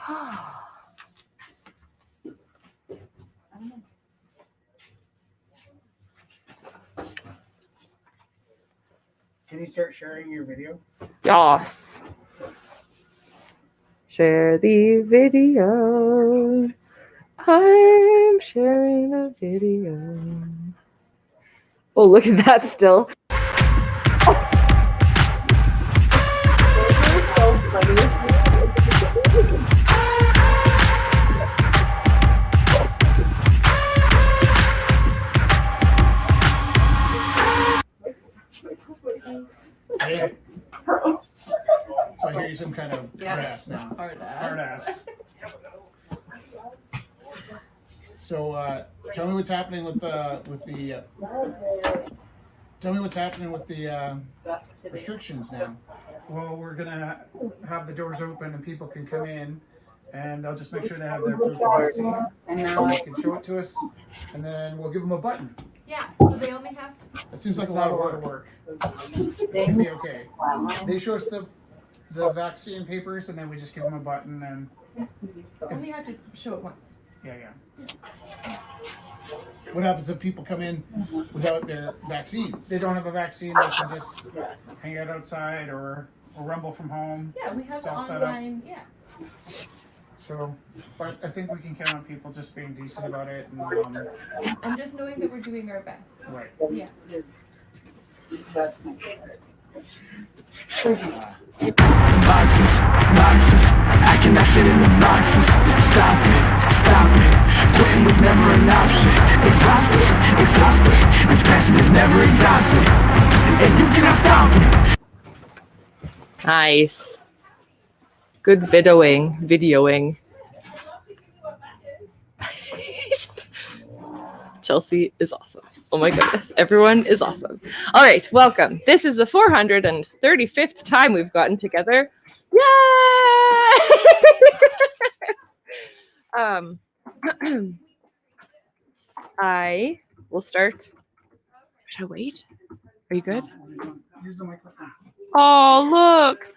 Can you start sharing your video? Yes. Share the video. I'm sharing a video. Oh, look at that still. So funny. Yeah. So I hear you some kind of hard ass now. Hard ass. So tell me what's happening with the restrictions now. Well, we're gonna have the doors open and people can come in, and they'll just make sure they have their proof of vaccine, and they can show it to us, and then we'll give them a button. Yeah, so they only have. It seems like a lot of work. It's gonna be okay. They show us the vaccine papers, and then we just give them a button, and Only have to show it once. yeah. What happens if people come in without their vaccines? They don't have a vaccine. They can just hang out outside or rumble from home. Yeah, we have It's all set up. online. Yeah. So, but I think we can count on people just being decent about it. And just knowing that we're doing our best. Right. Yeah. Boxes, I cannot fit in the boxes. Stop it, quitting was never an option. Exhausted, this passion is never exhausted. And you cannot stop it. Nice. Good videoing. Chelsea is awesome. Oh my goodness. Everyone is awesome. All right. Welcome. This is the 435th time we've gotten together. Yay! I will start. Should I wait? Are you good? Use the microphone. Oh, look.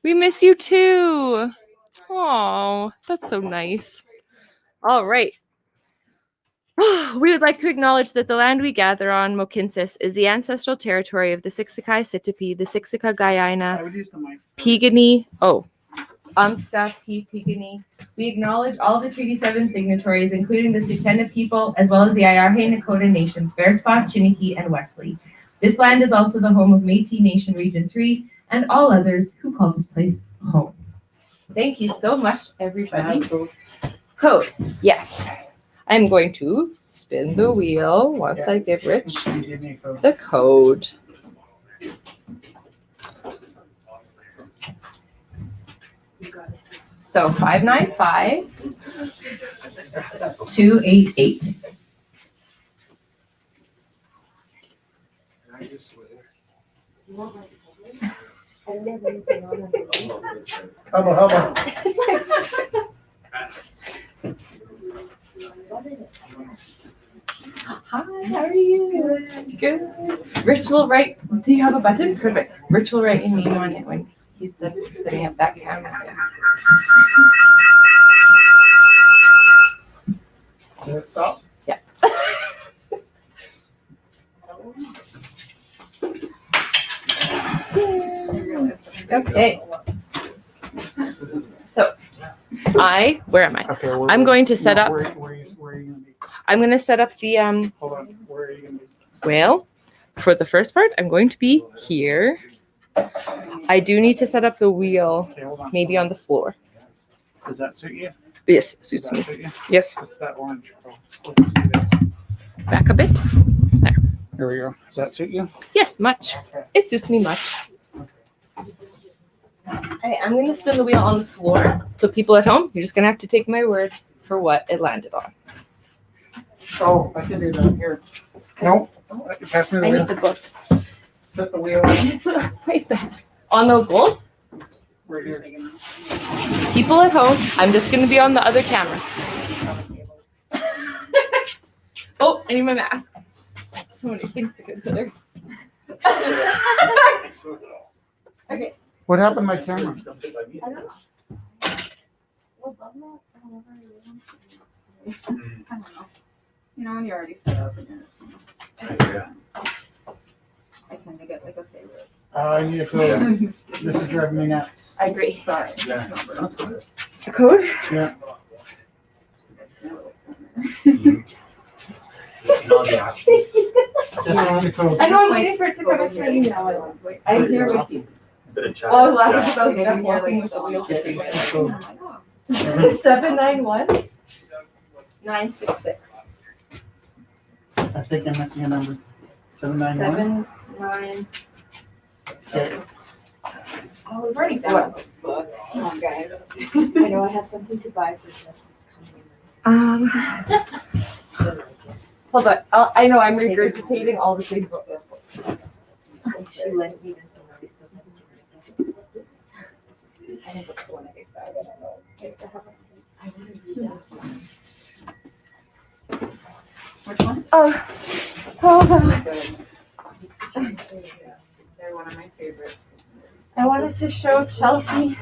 We miss you too. Oh, that's so nice. All right. We would like to acknowledge that the land we gather on, Mohkinstsis, is the ancestral territory of the Siksika Sitapi, the Siksika I Guyana, would use the mic. Piegani, Umska, Piegani. We acknowledge all the Treaty 7 signatories, including the Tsuut'ina people, as well as the Ayarhe Nakota nations, Bearspaw, Chiniki, and Wesley. This land is also the home of Métis Nation Region 3 and all others who call this place home. Thank you so much, everybody. Code. Yes. I'm going to spin the wheel once I give Rich Give me a code. the code. So 595-288. Hubba. Hi, how are you? Good. Rich will write. Do you have a button? Perfect. Rich will write your name on it when he's done setting up that camera. Did it stop? Yeah. Okay. So, where am I? Okay, I'm going to set up. Where are you going to be? I'm going to set up the Hold on. Where are you going to be? Well, for the first part, I'm going to be here. I do need to set up the wheel, Okay, hold on. maybe on the floor. Does that suit you? Yes, Does suits that me. suit you? Yes, What's that orange? Oh, let's just do this. back a bit. There we go. Does that suit you? Yes, much. It suits me much. Okay, I'm going to spin the wheel on the floor. So people at home, you're just going to have to take my word for what it landed on. Oh, I can do that here. No, pass me the I wheel. need the books. Set the wheel It's right there. On the goal. right here. People at home, I'm just going to be on the other camera. Oh, I need my mask. So many things to consider. Okay. What happened to my camera? I don't know. above that? I don't know. You know, when you're already set up and Yeah. I tend to get like a favorite. I need a code. This is driving me nuts. I agree. Sorry. Yeah. Number. A code? Yeah. Just on the code. I know I'm waiting for it to come into my email. I'm here with you. Bit of chat. Oh, I was laughing because I was Okay, stuck you're walking like with the wheel. Code. 791 966. I think I'm missing a number. 791. 79. Okay. Oh, we've already got those books. Come on, guys. I know I have something to buy for this. Hold on. I know I'm regurgitating all the big books. She lent me this one. I still haven't read it. I think it's the one I get back. I want to read that. Which one? Oh, hold on. They're one of my favorites. I wanted to show Chelsea.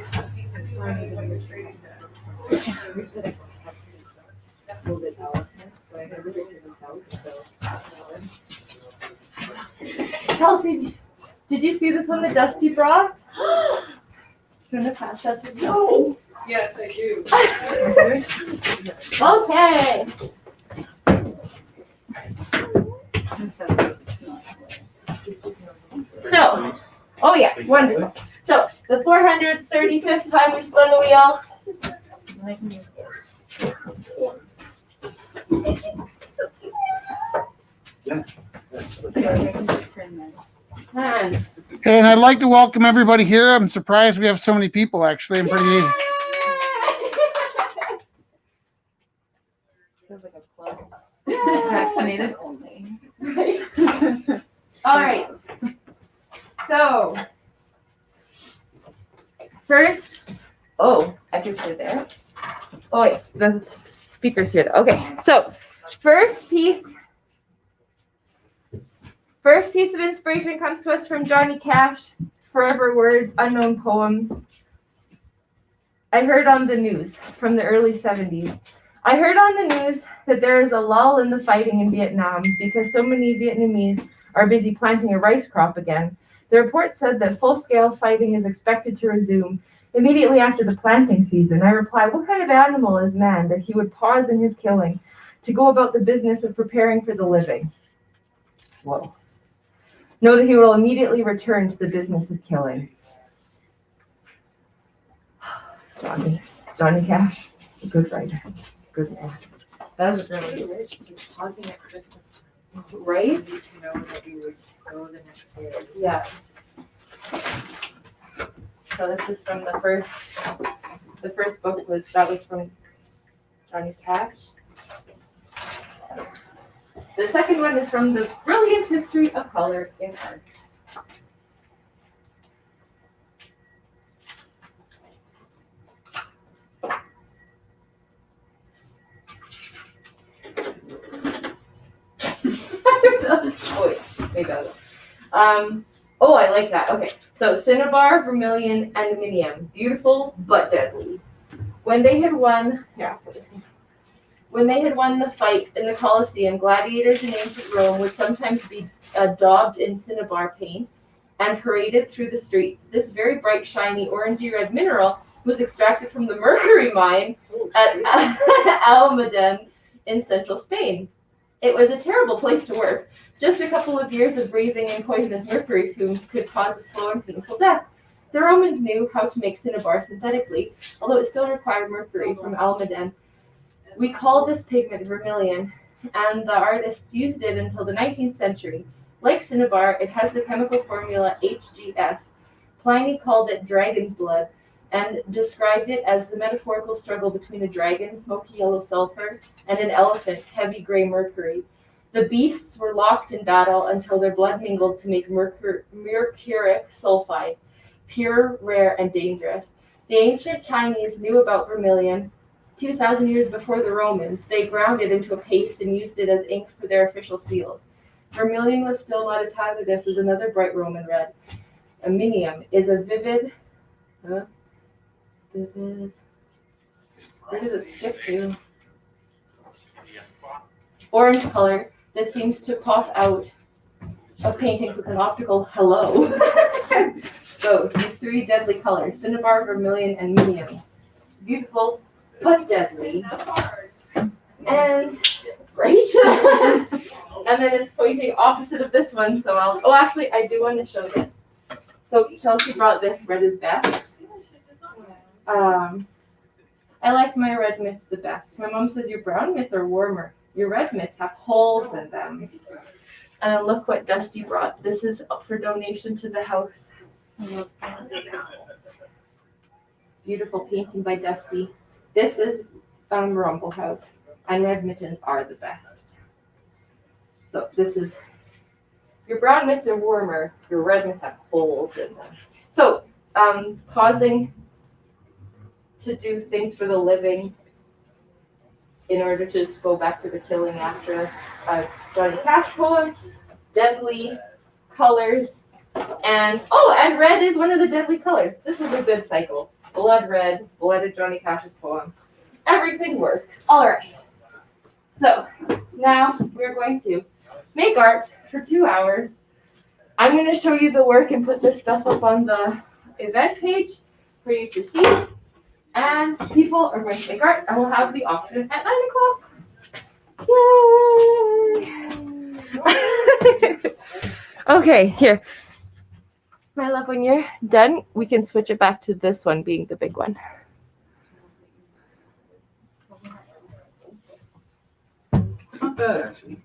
Chelsea, did you see this one that Dusty brought? Do you want to pass that to Chelsea? Yes, I do. Okay. So, oh yes, wonderful. So, the 435th time we've spun the wheel. And And I'd like to welcome everybody here. I'm surprised we have so many people, actually. I'm pretty. Feels like a club. Vaccinated only. all right. So, first, I can say there. Oh wait, the speaker's here. Okay, so first piece of inspiration comes to us from Johnny Cash. Forever Words, Unknown Poems. I heard on the news from the early 70s. I heard on the news that there is a lull in the fighting in Vietnam because so many Vietnamese are busy planting a rice crop again. The report said that full-scale fighting is expected to resume immediately after the planting season. I replied, what kind of animal is man that he would pause in his killing to go about the business of preparing for the living? Whoa. Know that he will immediately return to the business of killing. Johnny Cash, a good writer, good man. That was really Pausing at Christmas. right. To know that we would go the next day. Yeah. So this is from the first book was from Johnny Cash. The second one is from The Brilliant History of Color in Art. Oh wait, maybe I don't. I like that. Okay, so cinnabar, vermilion, and aluminium. Beautiful but deadly. When they had won the fight in the Colosseum, gladiators in ancient Rome would sometimes be daubed in cinnabar paint and paraded through the streets. This very bright, shiny, orangey red mineral was extracted from the mercury mine at Almaden in central Spain. It was a terrible place to work. Just a couple of years of breathing in poisonous mercury fumes could cause a slow and painful death. The Romans knew how to make cinnabar synthetically, although it still required mercury from Almaden. We call this pigment vermilion, and the artists used it until the 19th century. Like cinnabar, it has the chemical formula HGS. Pliny called it dragon's blood and described it as the metaphorical struggle between a dragon, smoky yellow sulfur, and an elephant, heavy gray mercury. The beasts were locked in battle until their blood mingled to make mercuric sulfide, pure, rare, and dangerous. The ancient Chinese knew about vermilion 2,000 years before the Romans. They ground it into a paste and used it as ink for their official seals. Vermilion was still not as hazardous as another bright Roman red. Aluminium is a vivid Where does it skip to? Orange color that seems to pop out of paintings with an optical hello. So these three deadly colors, cinnabar, vermilion, and medium. Beautiful, but deadly. And right? And then it's pointing opposite of this one, so actually I do want to show this. So Chelsea brought this, red is best. I like my red mitts the best. My mom says your brown mitts are warmer. Your red mitts have holes in them. And look what Dusty brought. This is up for donation to the house. Beautiful painting by Dusty. This is Rumble House. And red mittens are the best. So this is, your brown mitts are warmer. Your red mitts have holes in them. So pausing to do things for the living in order to just go back to the killing after us. Johnny Cash poem, deadly colors, and red is one of the deadly colors. This is a good cycle. Blood red, blooded Johnny Cash's poem. Everything works. All right. So now we're going to make art for 2 hours. I'm going to show you the work and put this stuff up on the event page for you to see. And people are going to make art, and we'll have the auction at 9 o'clock. Yay! Okay, here. My love, when you're done, we can switch it back to this one being the big one. It's not bad, actually.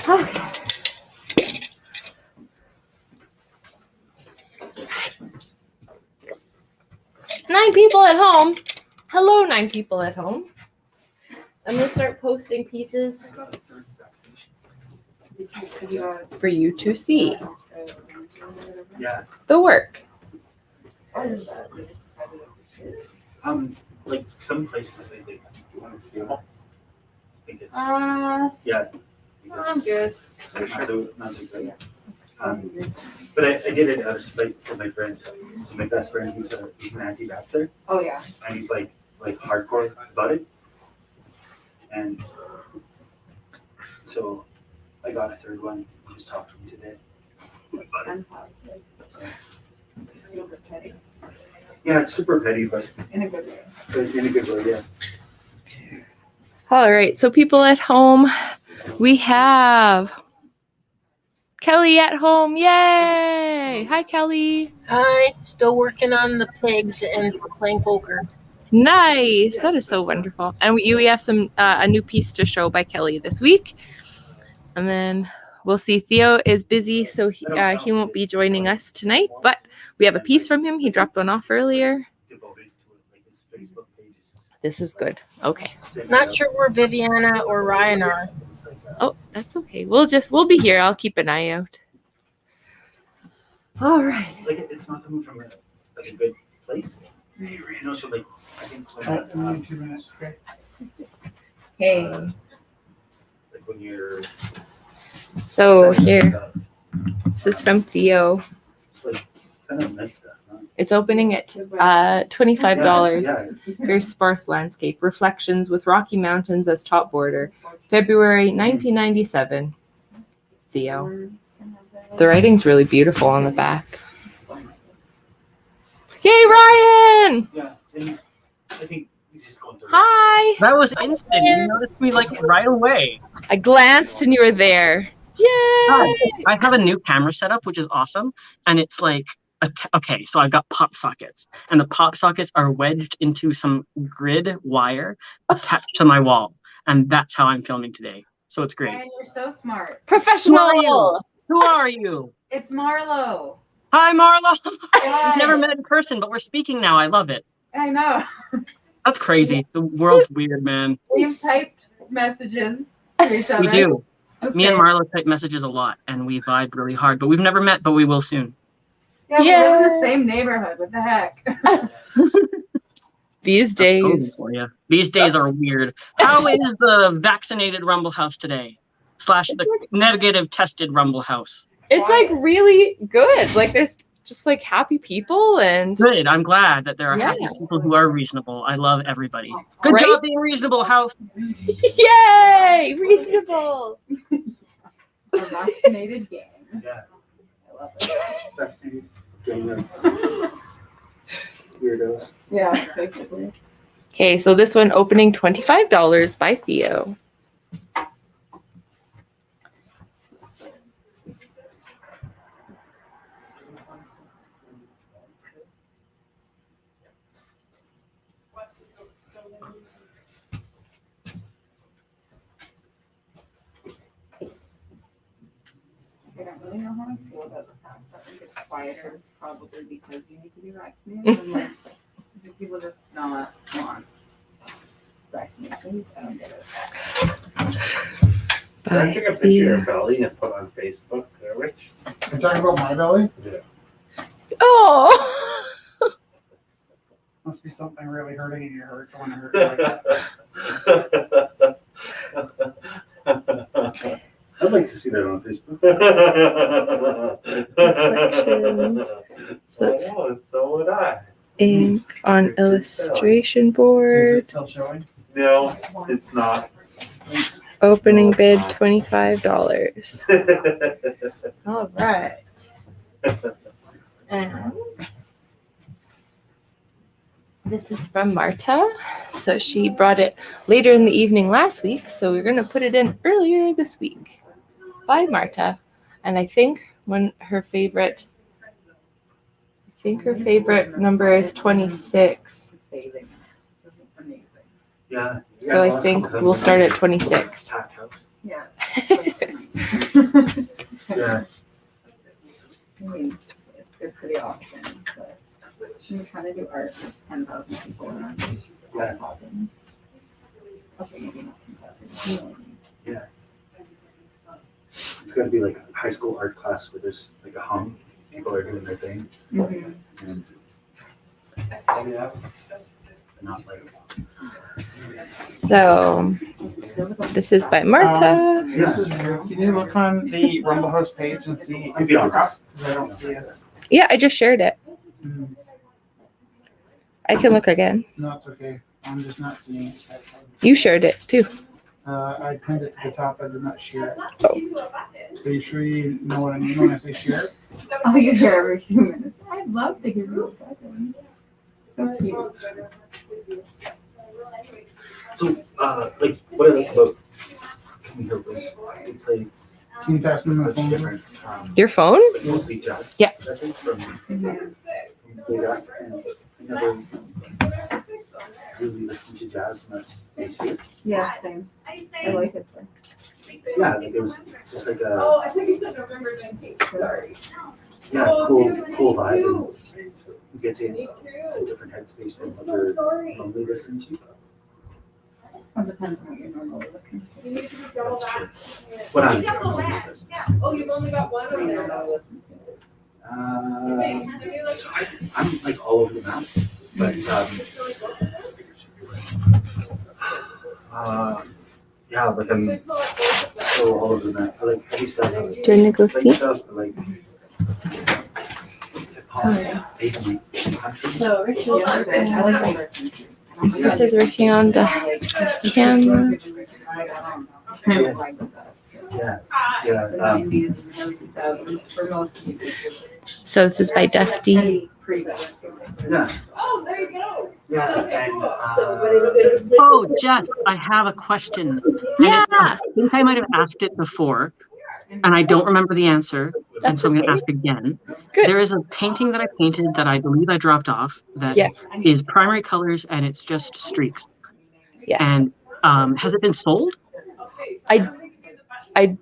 Okay. Nine people at home. Hello, 9 people at home. I'm going to start posting pieces for you to see Yeah. the work. Like some places they think it's I think it's yeah. I'm good. Not so great. But I did it out of spite for my friend. So my best friend, he's an anti-vaxxer, Oh, yeah. and he's like hardcore about it. And so I got a third one. I just talked to him today about it. Super petty. Yeah, it's super petty, but In a good way. in a good way, yeah. All right, so people at home, we have Kelly at home. Yay! Hi, Kelly. Hi, still working on the pigs and playing poker. Nice. That is so wonderful. And we have some a new piece to show by Kelly this week. And then we'll see. Theo is busy, so he won't be joining us tonight. But we have a piece from him. He dropped one off earlier. Devoted to it, like his Facebook pages. This is good. Okay. Not sure where Viviana or Ryan are. Oh, that's okay. We'll be here. I'll keep an eye out. All right. Like it's not coming from a good place. You know, so like I think when, Only 2 minutes, okay? Hey. like when you're So sending here, stuff, this is from Theo. it's like send out nice stuff. Huh? It's opening at $25. Yeah. Very sparse landscape. Reflections with Rocky Mountains as top border. February 1997. Theo. The writing's really beautiful on the back. Yay, Ryan! Yeah. And I think he's just going through. Hi! That was instant. You noticed me like right away. I glanced and you were there. Yay! I have a new camera setup, which is awesome. And it's like, okay, so I've got pop sockets. And the pop sockets are wedged into some grid wire attached to my wall. And that's how I'm filming today. So it's great. Ryan, you're so smart. Professional! Who are you? It's Marlo. Hi, Marla. Hi. We've never met in person, but we're speaking now. I love it. I know. That's crazy. The world's weird, man. We've typed messages to each other. We do. Me and Marlo type messages a lot, and we vibe really hard. But we've never met, but we will soon. Yeah, we live in the same neighborhood. What the heck? These That's totally days. for you. These days are weird. How is the vaccinated Rumble House today? / the negative tested Rumble House. It's like really good. Like there's just like happy people and Good. I'm glad that there are Yeah. happy people who are reasonable. I love everybody. Good Right? job being reasonable, House. yay, reasonable. A vaccinated gang. Yeah. I love it. Vaccinated gang of weirdos. Yeah, basically. Okay, so this one opening $25 by Theo. I don't really know how I feel about the fact that it gets quieter, probably because you need to be vaccinated. And like, do people just not want vaccinations? I don't get it. By took a picture of Theo. your belly and put on Facebook. Rich. You're talking about my belly? Oh. Must be something really hurting in your heart. I want to hurt like I'd like to see that on Facebook. Reflections. So it's Oh, so would I. ink on illustration Is board. it still showing? No, it's not. Opening No, it's bid not. $25. All right. And this is from Marta. So she brought it later in the evening last week. So we're going to put it in earlier this week by Marta. And I think her favorite number is 26. Bathing. This is amazing. Yeah. So I think we'll start at 26. Tat house. Yeah. Yeah. I mean, it's good for the auction, but when you're trying to do art with 10,000 people around you, Yeah. okay, maybe not 10,000. It's got to be like a high school art class where there's like a hum. People are doing their thing. Mhm. And not like. So this is by Marta. This is weird. Can you look on the Rumble House page and see? Could be on rock. I don't see it. Yeah, I just shared it. Mm, I can look again. No, it's okay. I'm just not seeing it. You shared it too. I pinned it to the top. I did not share it. Oh. Are you sure you know what I mean when I say share? Oh, you hear every few minutes. I'd love to give you a present. So cute. So, like, what I like about coming here was we play Can you pass me a my bunch of phone? different, Your phone? like mostly jazz. Yeah. Records from way back, and I never really listened to jazz unless it was here. Yeah, same. I like it. Yeah, like it's just like a I think you said November 19th. Sorry. cool vibe. And you get in a different headspace than what you're normally listening to. It depends on what you're normally listening to. That's true. What I'm normally listening Oh, you've only got one to. So I'm like all over the map, but yeah, like I'm so all over the map. I like heavy stuff. I like Do you want to go like see? stuff. I like hip hop, even like country. So, Ricky, I like older country. Rich is working on the camera. Yeah, The yeah. 90s and early 2000s for most people. So this is by Dusty. Yeah. Oh, there you go. Yeah, and Oh, Jess, I have a question. And Yeah. I think I might have asked it before, and I don't remember the answer, and That's so I'm going to okay. ask again. Good. There is a painting that I painted that I believe I dropped off that Yes. is primary colors and it's just streaks. Yes. And has it been sold? I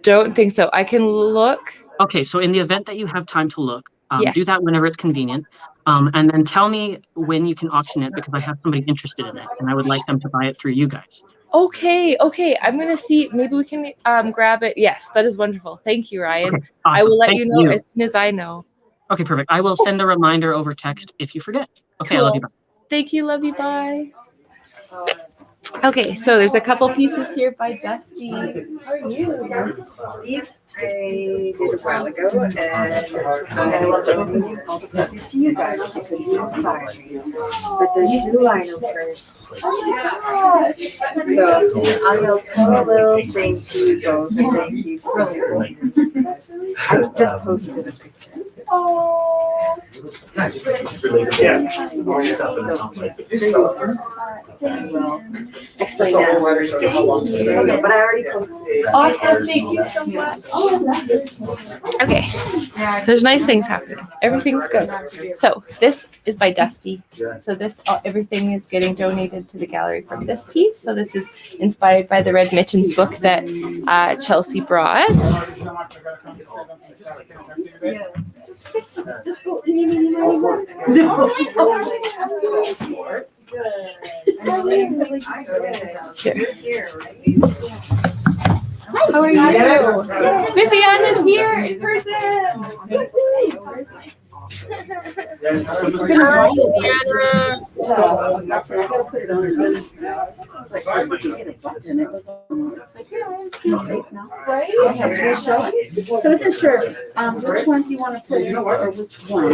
don't think so. I can look. Okay, so in the event that you have time to look, Yes. do that whenever it's convenient. And then tell me when you can auction it because I have somebody interested in it and I would like them to buy it through you guys. Okay. I'm gonna see. Maybe we can grab it. Yes, that is wonderful. Thank you, Ryan. Okay, I awesome. will let Thank you know as soon as I know. Okay, perfect. I will send a reminder over text if you forget. Okay, I love you. Cool. Thank you. Love you. Bye. Okay, so there's a couple pieces here by Dusty. How are you? These I did a while ago, and I love donating all the pieces to you guys because you inspired me. But the two liner first. So I will tell a little thank you both. And thank you. Really cool. I just posted a picture. Yeah, just related stuff and it sounds like It's very well. Explain that. But I already posted it. Awesome. Thank you so much. Okay, there's nice things happening. Everything's good. So this is by Dusty. So this everything is getting donated to the gallery from this piece. So this is inspired by the Red Mittens book that Chelsea brought. Just go in. Here. How are you? Vivian is here in person. Right? I have 3 shows. So I wasn't sure which ones you want to put in or which one. I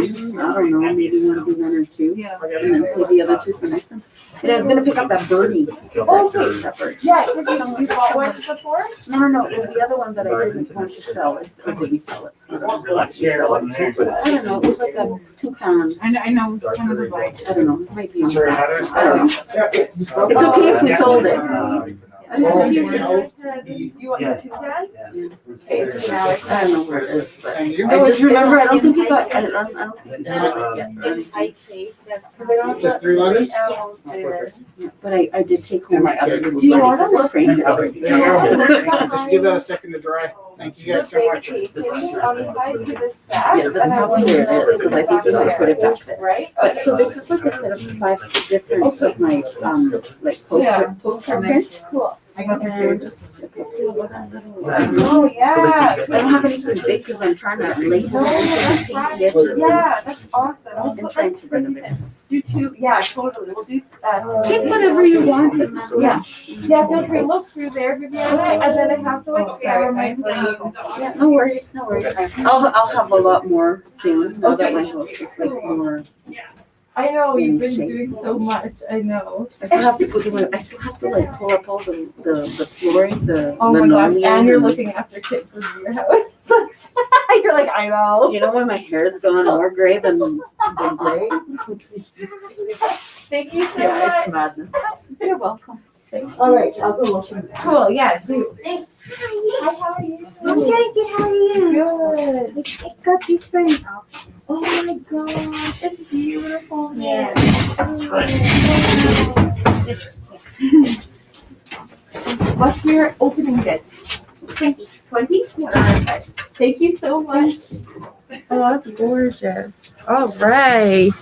don't know. Maybe you want to do 1 or 2. Yeah. And then save the other 2 for next time. And I was gonna pick up that birdie. Okay. That bird. Yeah, because you bought one before? No. It was the other one that I didn't want to sell. Or did we sell it? I don't know. It was like a toucan. I know, kind of the vibe. I don't know. It might be. I don't know. It's okay if we sold it. I just want You to want the toucan? I don't know where it is, but And you I just remember. I don't think you got. I don't think you got it. Just 3 letters? But I did take home my other. Do you want to framed it? Just give that a second to dry. Thank you guys so much. Yeah, it doesn't have where it is because I think you want to put it back there. Right? But so this is like a set of 5 different of my like postcard prints. Cool. I got the And food. just a couple of little. Oh, yeah. I don't have anything big because I'm trying to label it. Yeah, that's awesome. And trying to renovate. You too. Yeah, totally. We'll do Pick whatever you want. It's not Yeah. Yeah, feel free to look through there, Viviana, and then I have to like scan my Yeah, no worries, no worries. I'll have a lot more soon. Now that my house is like more. I know you've been doing so much. I know. I still have to go do it. I still have to like pull up all the flooring, the Oh my gosh, linoleum. and you're looking after kids in your house. You're like, I know. You know when my hair is going more gray than gray? Thank you so Yeah, it's much. madness. You're welcome. Thanks. All right, I'll go look. Cool. Yeah. Do. Thanks. Hi. How are you? I'm good. How are you? Good. I got these frames. Oh my gosh, it's beautiful. Yeah. What's your opening bid? 20? Yeah. Thank you so much. Oh, that's gorgeous. All right.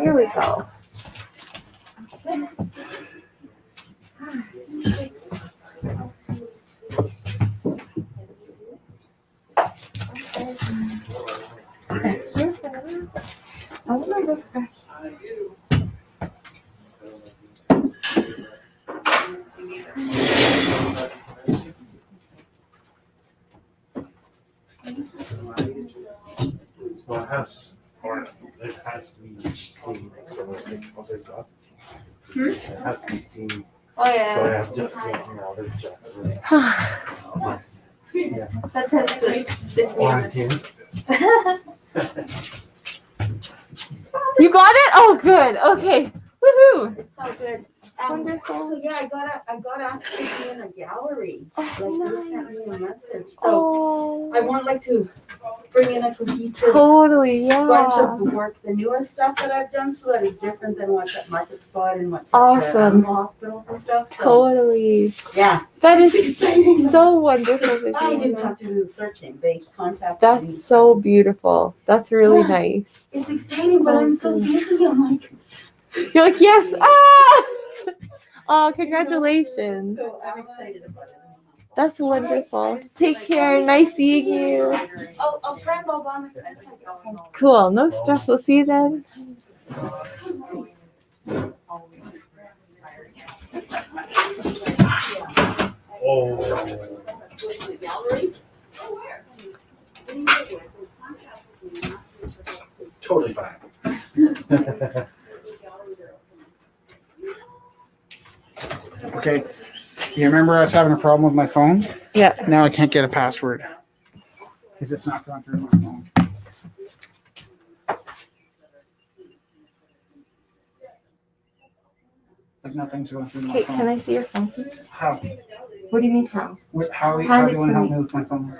Here we go. I want to look back. Well, it has to be seen, so like other stuff. It has to be seen, Oh so I yeah. have to, other stuff. That tends to make On here. You got it? Oh, good. Okay. Woohoo. It's all good. Wonderful. So yeah, I got asked to be in a gallery. Oh, Like they sent me a nice. message. So Oh, I want like to bring in a cohesive totally, bunch yeah. of work, the newest stuff that I've done, so that it's different than what's at Market Spot and what's at Awesome. the animal hospitals and stuff. So Totally. yeah, That is it's exciting. so wonderful, I didn't Viviana. have to do the searching. They contacted me. That's so beautiful. That's really Yeah. nice. It's exciting, but I'm so busy. I'm like, You're like, yes. Ah! Oh, congratulations. so I'm excited about it. That's wonderful. Take care. Nice seeing you. I'll try and log on as soon as I get home. Cool. No stress. We'll see you then. Oh. Totally fine. Okay. You remember I was having a problem with my phone? Yeah. Now I can't get a password. Because it's not going through my phone. Like nothing's going through my Okay, phone. can I see your phone, please? How? What do you mean how? How do you Hand it want to to help me. me with my phone?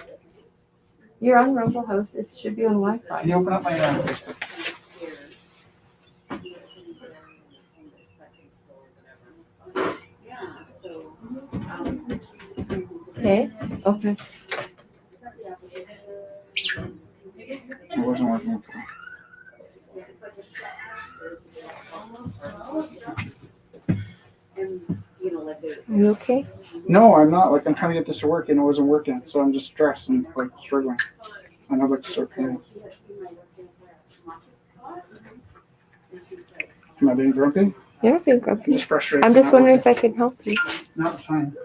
You're on Rumble House. It should be on Wi-Fi. Can you open up my Facebook? Okay. Okay. It wasn't working. Are you okay? No, I'm not. Like, I'm trying to get this to work and it wasn't working. So I'm just stressed and like struggling. And I'd like to start paying. Am I being grumpy? You're not being I'm grumpy. just frustrated. I'm just Not wondering working. if I can help you. No, it's fine.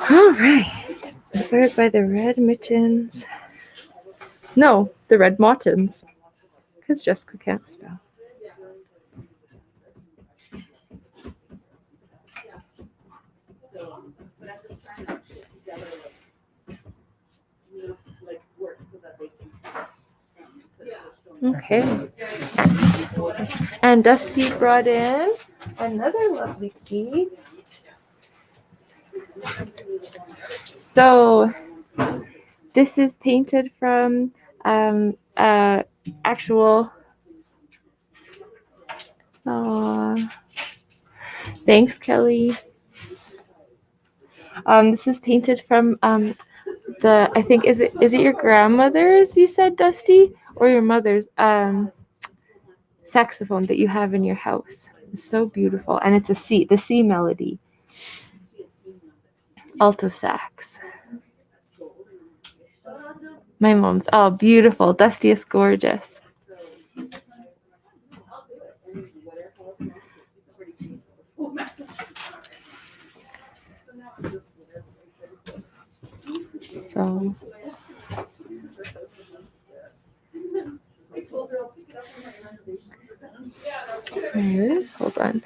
All right. Inspired by the red mittens. No, the red mottons. Because Jessica can't spell. Okay. And Dusty brought in another lovely piece. So this is painted from actual. Thanks, Kelly. This is painted from I think is it your grandmother's, you said, Dusty, or your mother's saxophone that you have in your house. It's so beautiful, and it's the C melody. Alto sax. My mom's, oh, beautiful. Dusty is gorgeous. So. There it is. Hold on.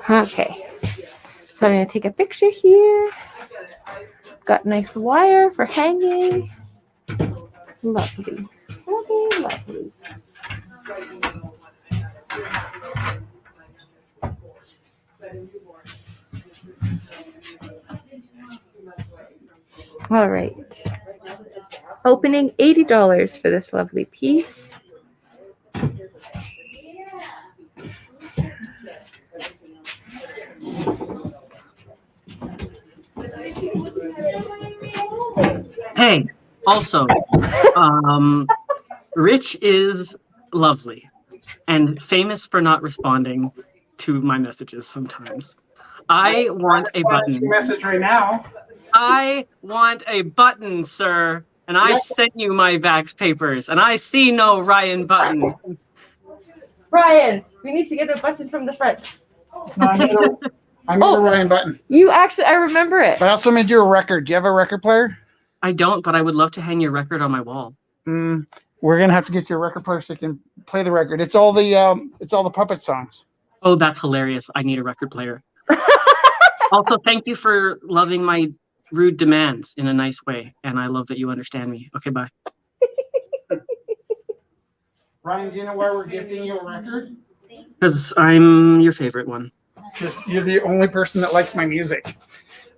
Okay, so I'm going to take a picture here. Got nice wire for hanging. Lovely, lovely, lovely. All right. Opening $80 for this lovely piece. Hey, also, Rich is lovely and famous for not responding to my messages sometimes. I want a button. Message right now. I want a button, sir. And I sent you my Vax papers, and I see no Ryan button. Ryan, we need to get a button from the front. No, I made a Ryan button. You actually, I remember it. I also made you a record. Do you have a record player? I don't, but I would love to hang your record on my wall. We're gonna have to get your record player so you can play the record. It's all the puppet songs. Oh, that's hilarious. I need a record player. Also, thank you for loving my rude demands in a nice way. And I love that you understand me. Okay, bye. Ryan, do you know why we're gifting you a record? Because I'm your favorite one. Because you're the only person that likes my music.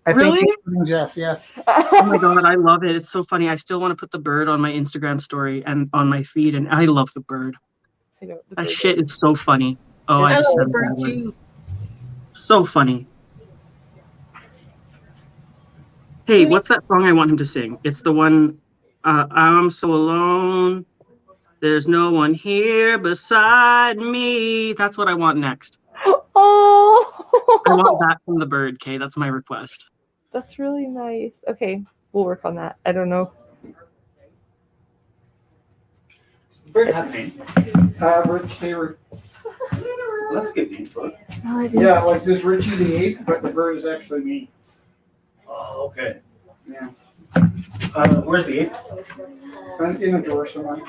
I Really? think Jess, yes. Oh my god, I love it. It's so funny. I still want to put the bird on my Instagram story and on my feed, and I love the bird. I know, the That bird. shit is so funny. Oh, I I just love said the bird that word. too. So funny. Hey, what's that song I want him to sing? It's the one, I'm so alone. There's no one here beside me. That's what I want next. Oh, I want that from the bird, Kay. That's my request. that's really nice. Okay, we'll work on that. I don't know. Does the bird have a name? Rich Taylor. Well, that's a good name for it. Yeah, like there's Richie the Ape, but the bird is actually me. Oh, okay. Yeah. Where's the ape? I'm in a drawer somewhere.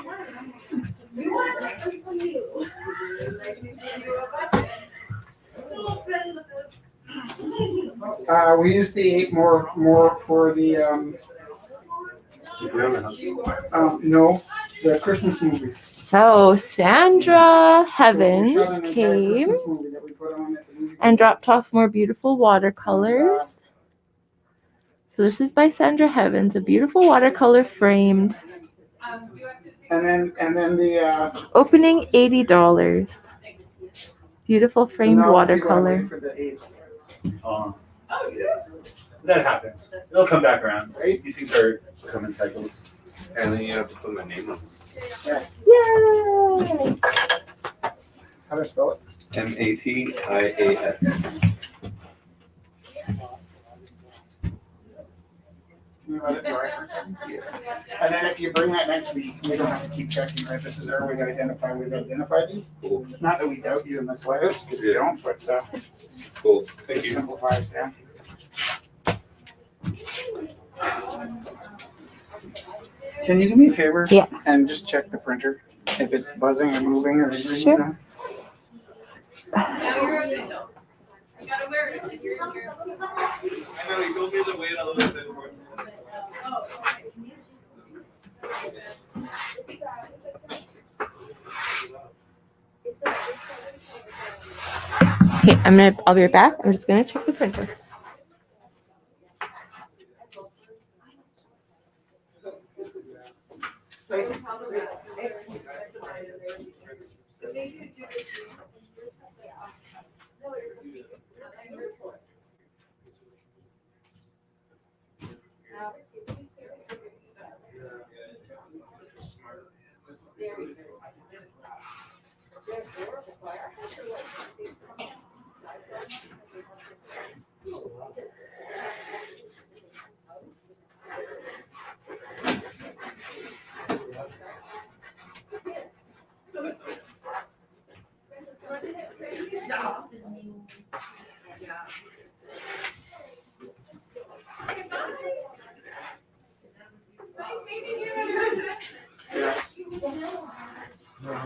We use the ape more for the no, the Christmas movie. So Sandra We Heavens shot an entire came Christmas movie that we put on at the movie. and dropped off more beautiful watercolors. So this is by Sandra Heavens, a beautiful watercolor framed, And then the opening $80. Beautiful framed no, you gotta wait watercolor. for the ape. That happens. It'll come back around. Right? These things are come in cycles. And then you have to put my name on Yay! How do I spell it? MATIAS. Can you let it dry for a second? And then if you bring that next week, we don't have to keep checking, right? This is our way to identify we've identified you. Cool. Not that we doubt you in this letter, because we don't, but Cool. it simplifies down. Can you do me a favor? Yeah. And just check the printer if it's buzzing or moving or anything. Sure. Now you're official. You gotta wear it if you're in here. I know, you told me to wait a little bit more. Okay, I'll be right back. I'm just gonna check the printer.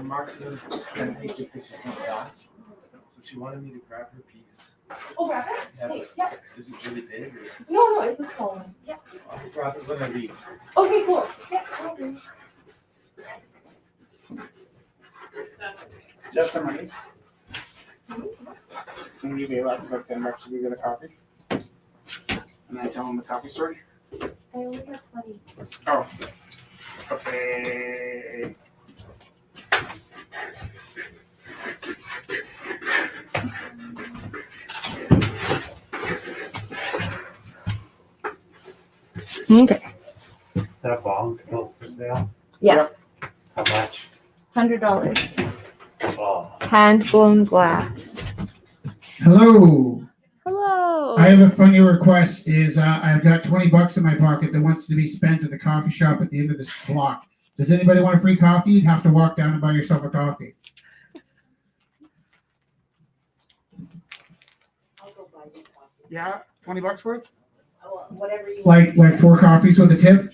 Martin can take it because she's not fast. So she wanted me to grab her piece. Oh, grab it? Yeah, Hey, but yeah. is it really big? Or? No, it's a small one. Yeah. I'll grab it when I leave. Okay, cool. Yeah, I agree. Just some money. Can you be allowed to like $10 to go get a coffee? And I tell them the coffee story? I only have 20. Oh. Okay. Okay. That ball is still for sale. Yes. How much? $100. Oh. Hand blown glass. Hello. Hello. I have a funny request. I've got $20 in my pocket that wants to be spent at the coffee shop at the end of this block. Does anybody want a free coffee? You'd have to walk down and buy yourself a coffee. Yeah, $20 worth. Whatever you. Like 4 coffees with a tip.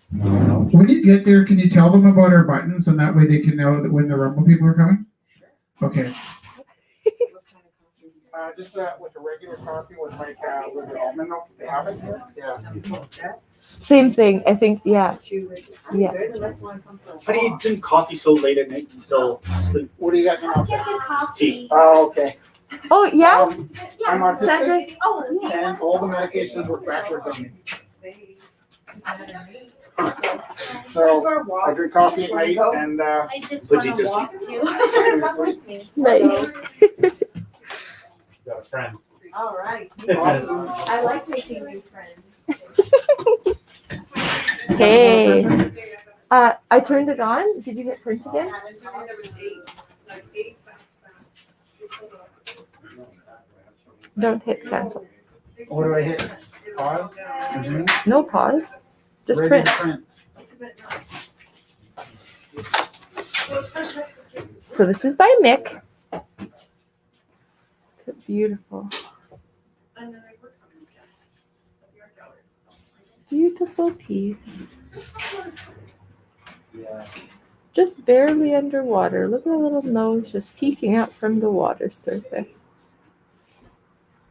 When you get there, can you tell them about our buttons, and that way they can know that when the Rumble people are coming? Okay. Just with a regular coffee with like with the almond milk. They have it here. Yeah. Same thing. I think. Yeah. Yeah. How do you drink coffee so late at night and still sleep? What do you got in your mouth? It's tea. Oh, okay. Oh yeah. I'm autistic, Sandra's- and all the medications work backwards on me. So I drink coffee at night, and Would you just Nice. Got a friend. All right. awesome. I like making new friends. Hey. I turned it on. Did you hit print again? Don't hit cancel. What do I hit? Pause. Resume. No pause. Just Ready print. to print. So this is by Mick. Beautiful. Beautiful piece. Just barely underwater. Look at the little nose just peeking out from the water surface.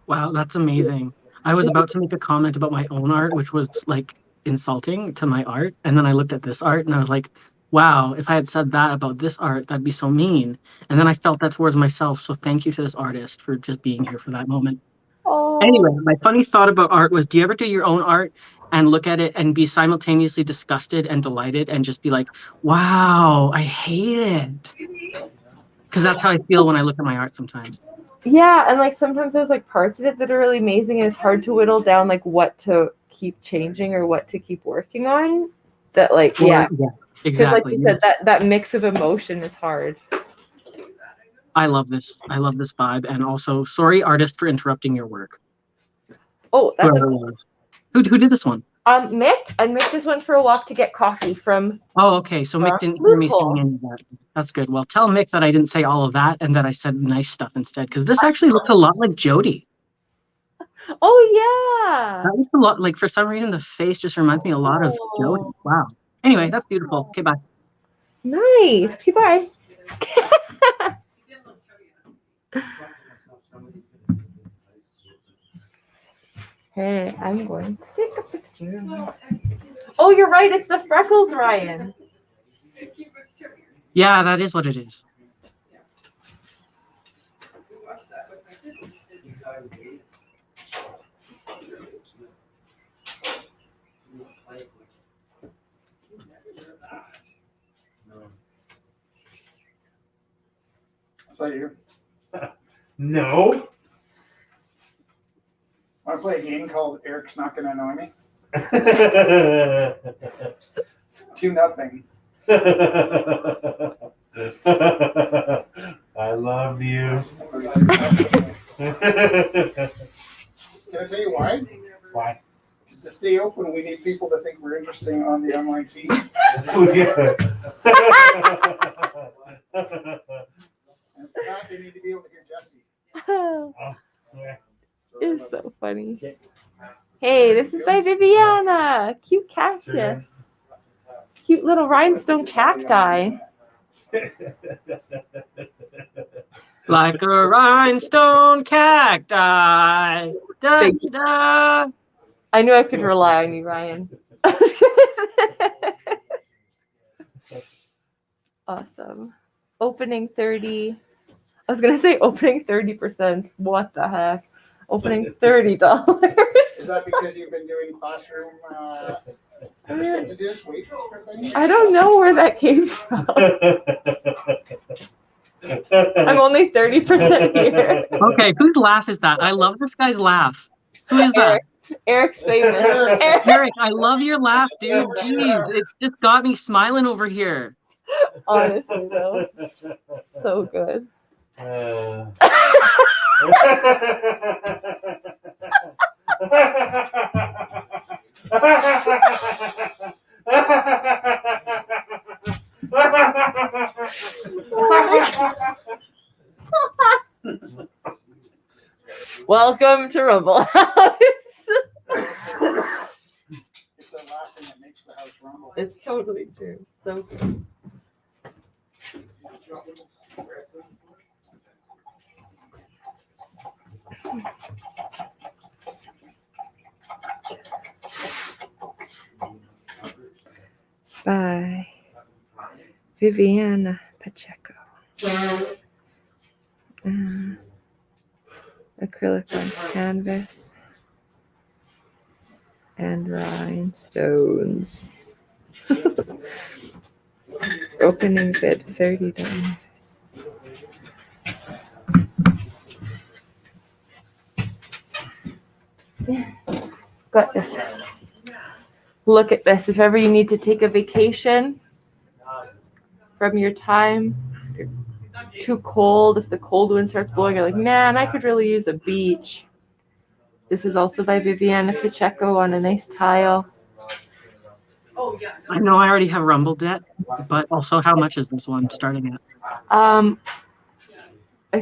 Wow, that's amazing. I was about to make a comment about my own art, which was like insulting to my art. And then I looked at this art and I was like, wow, if I had said that about this art, that'd be so mean. And then I felt that towards myself. So thank you to this artist for just being here for that moment. Oh. Anyway, my funny thought about art was, do you ever do your own art and look at it and be simultaneously disgusted and delighted and just be like, wow, I hate it? Because that's how I feel when I look at my art sometimes. Yeah, and like sometimes there's like parts of it that are really amazing and it's hard to whittle down like what to keep changing or what to keep working on. That like, yeah. Exactly. Like you said, that mix of emotion is hard. I love this. I love this vibe. And also, sorry, artist, for interrupting your work. Oh, that's Whoever it was. Who did this one? Mick, and Mick just went for a walk to get coffee from. Oh, okay. So Mick didn't hear me saying any of that. That's good. Well, tell Mick that I didn't say all of that and that I said nice stuff instead. Because this actually looks a lot like Jody. Oh yeah. That looks a lot like, for some reason, the face just reminds me a lot of Jody. Wow. Anyway, that's beautiful. Okay, bye. Nice. Okay, bye. Hey, I'm going to take a picture. Oh, you're right. It's the freckles, Ryan. Yeah, that is what it is. Is that you? No. Want to play a game called Eric's Not Gonna Annoy Me? 2-0. I love you. Can I tell you why? Why? Because to stay open, we need people to think we're interesting on the online feed. Oh, yeah. And for that, they need to be able to hear Jesse. Oh, yeah. It's so funny. Hey, this is by Viviana. Cute cactus. Cute little rhinestone cacti. Like a rhinestone cacti. Da, Thank you. da. I knew I could rely on you, Ryan. Awesome. Opening 30. I was going to say opening 30%. What the heck? Opening $30. Is that because you've been doing classroom percentages, weights for things? I don't know where that came from. I'm only 30% here. Okay, whose laugh is that? I love this guy's laugh. Who is that? Eric's famous. Eric, I love your laugh, dude. Jeez, it's just got me smiling over here. Honestly, though. So good. Welcome to Rumble House. It's a laughing that makes Totally true. So good. By Viviana Pacheco. Acrylic on canvas and rhinestones. Opening bid $30. Got this. Look at this. If ever you need to take a vacation from your time, you're too cold, if the cold wind starts blowing, you're like, man, I could really use a beach. This is also by Viviana Pacheco on a nice tile. I know I already have Rumble debt, but also how much is this one starting at? I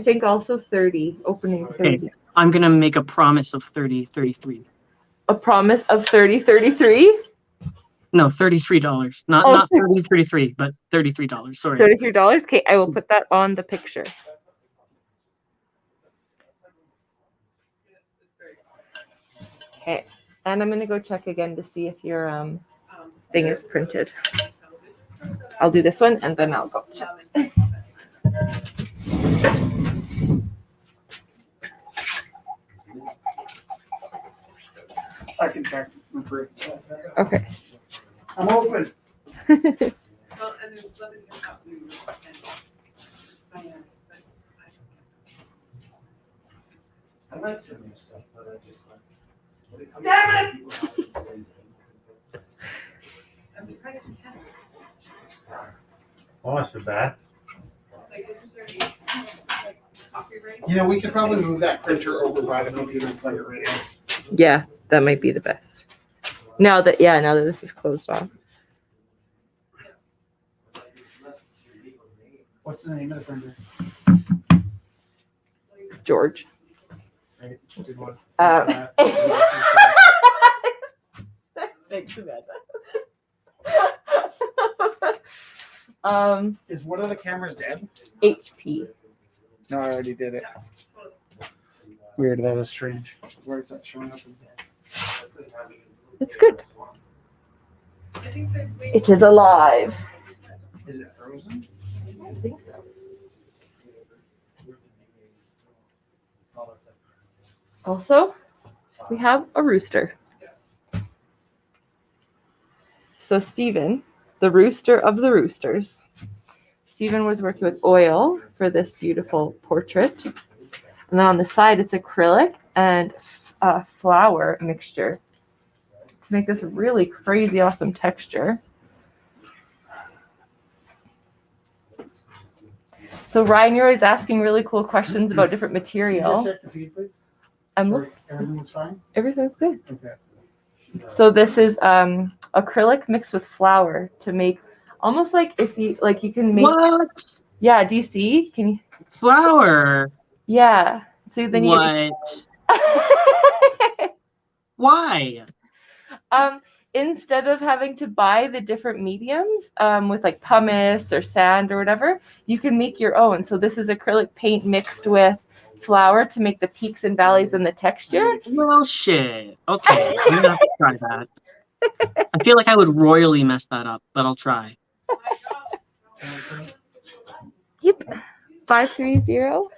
think also 30, opening 30. Okay. I'm gonna make a promise of 33. A promise of 33? No, $33. Not 33, but $33. Sorry. $33? Okay, I will put that on the picture. Okay, and I'm gonna go check again to see if your thing is printed. I'll do this one and then I'll go check. I can check. Okay. I'm open. I like some new stuff, but I just like. Damn I'm surprised you can. Oh, that's too bad. Like, isn't there like copyright? You know, we could probably move that printer over by the computer and plug it right in. Yeah, that might be the best. Now that this is closed off. What's the name of the printer? George. Right, good one. Thanks, Amanda. Is one of the cameras dead? HP. No, I already did it. Weird, that was strange. Where is that showing up as dead? It's good. I think there's way It is alive. Is it frozen? I think so. Also, we have a rooster. So Stephen, the rooster of the roosters. Stephen was working with oil for this beautiful portrait. And then on the side, it's acrylic and a flour mixture to make this really crazy, awesome texture. So Ryan, you're always asking really cool questions about different Can you material. just check the feed, please? I'm Sorry, everything's fine? Everything's good. Okay. So this is acrylic mixed with flour to make almost like if you like you can make. What? Yeah, do you see? Can you? Flour? Yeah. So then What? Why? Instead of having to buy the different mediums with like pumice or sand or whatever, you can make your own. So this is acrylic paint mixed with flour to make the peaks and valleys and the texture. Well, shit. Okay, I'm gonna have to try that. I feel like I would royally mess that up, but I'll try. Yep. 530.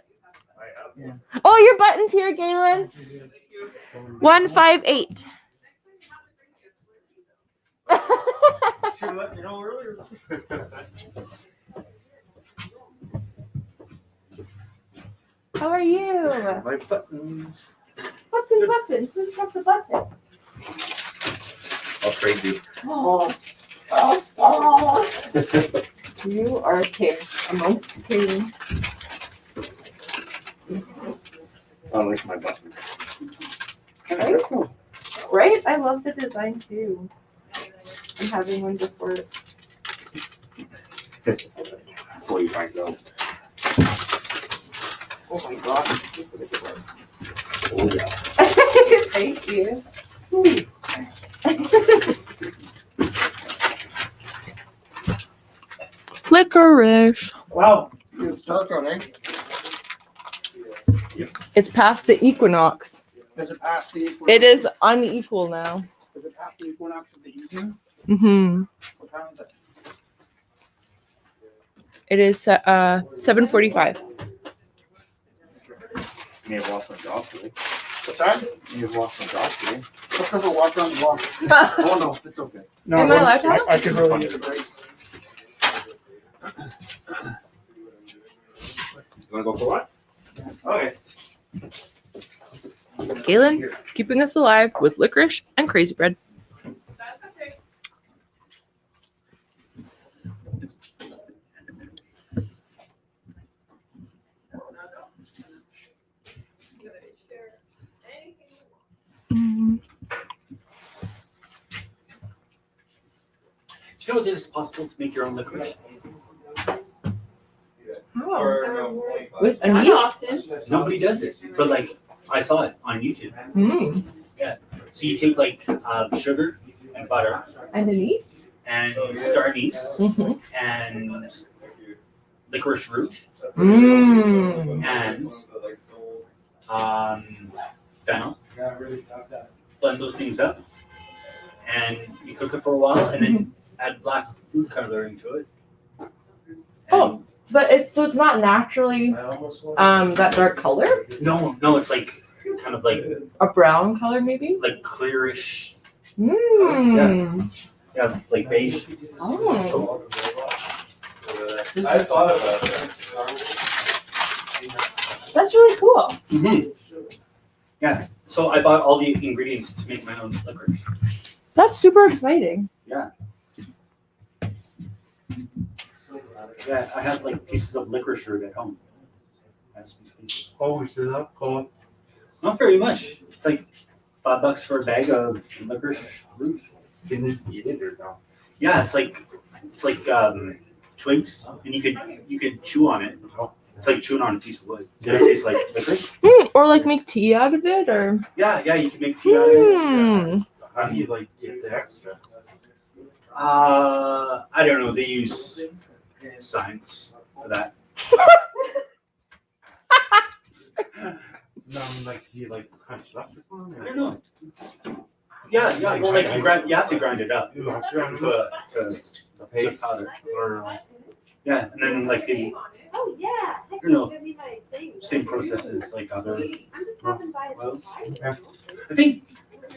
Yeah. Oh, your button's here, Galen. 158. Should have let me know earlier. How are you? My buttons. Button. Who's got the button? I'll trade you. Oh. You are a king amongst kings. I like my button. Right? Right? I love the design too. I'm having one before. Before you find out. Oh my god, these are the good ones. Oh yeah. Thank you. licorice. Wow, it's dark out, eh? It's past the equinox. Does it pass the equinox? It is unequal now. Does it pass the equinox of the evening? Mm-hmm. What time is it? It is 7:45. You may have lost my job today. What's that? You may have lost my job today. Let's go for a walk around the block. Oh, no, it's okay. No, Am I allowed to have I could really use a break. You wanna go for what? Okay. Galen, keeping us alive with licorice and crazy bread. Do you know that it's possible to make your own licorice? With Not anise? often. Nobody does it, but like I saw it on YouTube. Mm. So you take like sugar and butter And anise? and star anise Mm-hmm. and licorice root Mm. and fennel. Blend those things up and you cook it for a while and then add black food coloring to it. And Oh. But it's not naturally that dark color? no, it's like kind of like A brown color maybe? clearish, Mm. yeah, like beige. Oh. I thought about That's really cool. Mm-hmm. Yeah. So I bought all the ingredients to make my own licorice. That's super exciting. Yeah, I have like pieces of licorice root at home. As we speak. Oh, we should have called. Not very much. It's like $5 for a bag of licorice root. Can you just eat it or no? Yeah, it's like twigs, and you could chew on it. It's like chewing on a piece of wood. Did it taste like licorice? Or like make tea out of it or Yeah, you can make tea out of it. mm. How do you like get the extra? I don't know. They use science for that. No, like do you like crunch it up or something? I don't know. Yeah. Well, like you have to grind it up You like ground to up to the paste powder. or Yeah, and then like they, Oh, yeah. you know, Give me my thing. same process as like other I'm just popping by. It's oils. fine. I think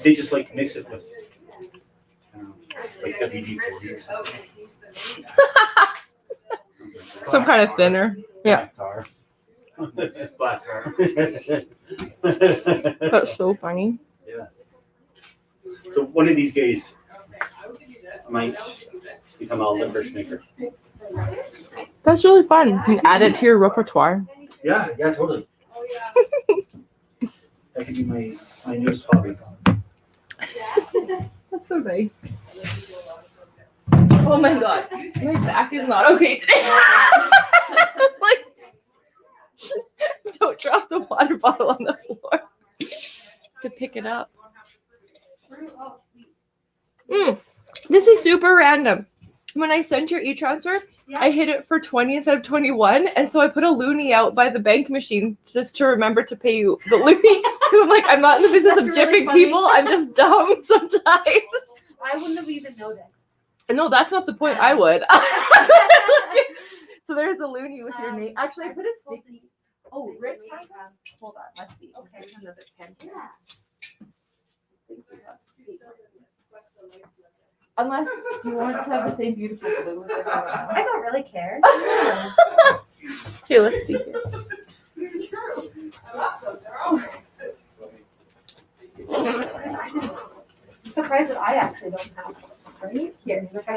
they just like mix it with I don't know, like WD-40 or something. Some kind of thinner. Yeah. tar. Black tar. That's so funny. So one of these days, I might become a licorice maker. That's really fun. You can add it to your repertoire. Yeah, totally. That could be my newest hobby. That's so nice. Oh my god. My back is not okay today. Like, don't drop the water bottle on the floor to pick it up. This is super random. When I sent your e-transfer, I hit it for 20 instead of 21, and so I put a loonie out by the bank machine just to remember to pay you the loonie. Because I'm like, I'm not in the business That's of really jipping funny. people. I'm just dumb sometimes. I wouldn't have even noticed. No, that's not the point. I would. So there's a loonie with your name. Actually, I put a sticky. Oh, Rich. Hold on. Let's see. Okay, another pen. Unless, do you want to have the same beautiful blue as everyone else? I don't really care. Okay, let's see here. I'm surprised that I actually don't have right here. Like I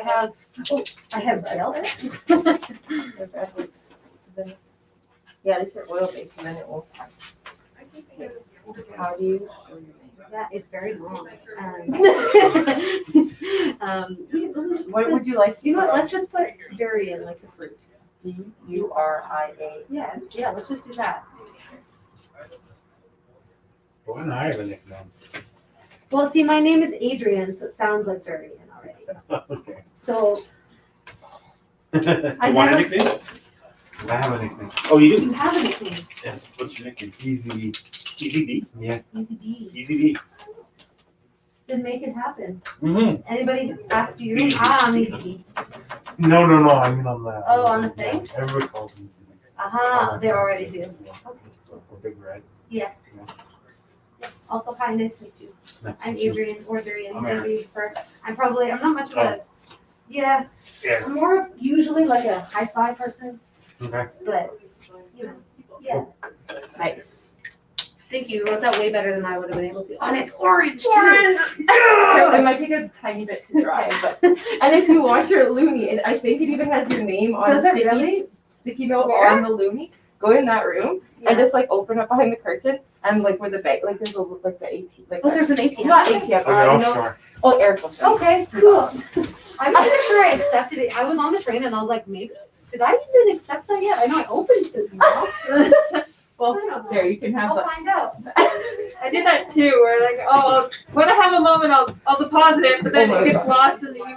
have gel. Yeah, these are oil based and then it won't touch. How do you? Yeah, it's very long. What would you like to You know what? Let's just put durian like the fruit. D-U-R-I-A. Yeah, let's just do that. Well, and I have a nickname. Well, see, my name is Adrian, so it sounds like durian already. Okay. So Do you want a nickname? I have a nickname. Oh, you do? You have a nickname. Yes. What's your nickname? Easy. Easy B? Yeah. Easy B. Easy B. Then make it happen. Mm-hmm. Anybody ask you? Easy. I'm Easy B. No. I mean on the. Oh, on the thing? Everybody calls me Easy. Aha, they already do. Or Big Red. Also, hi, nice to meet you. Nice to I'm meet you. Adrian or Darian. I'm Aaron. I'm not much of a, yeah, Yeah. I'm more usually like a high five person, Okay. but, you know, yeah. Nice. Thank you, you wrote that way better than I would have been able to. And it's orange too. It might take a tiny bit to dry, but and if you watch your Lumi, I think it even has your name on Does a it really? sticky note Where? on the Lumi. Go in that room and just like open up behind the curtain and like where the bag, like there's a like the ATM, like Oh, there's an ATM. not ATM, Okay, you know, offshore. oh Eric will show you. Okay, cool. I wasn't sure I accepted it. I was on the train and I was like, maybe, did I even accept that yet? I know I opened it, you know? Well, there you can have I'll the. find out. I did that too, where like, oh, when I have a moment, I'll deposit it, but then Oh my it gets God. lost in the email.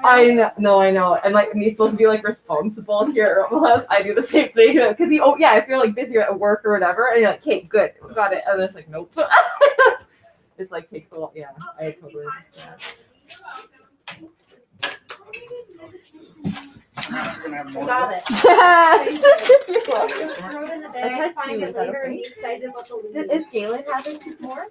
I know, and like me supposed to be like responsible here at Rebel House. I do the same thing because if you're like busy at work or whatever, and you're like, okay, good, got it, and it's like, nope. It's like takes a while. Yeah, I totally understand. We're gonna have more. Got it. Yes. You're welcome. Throw it in the I bag, had find two, it is that later, and okay? be excited about the loot. Is Galen having more?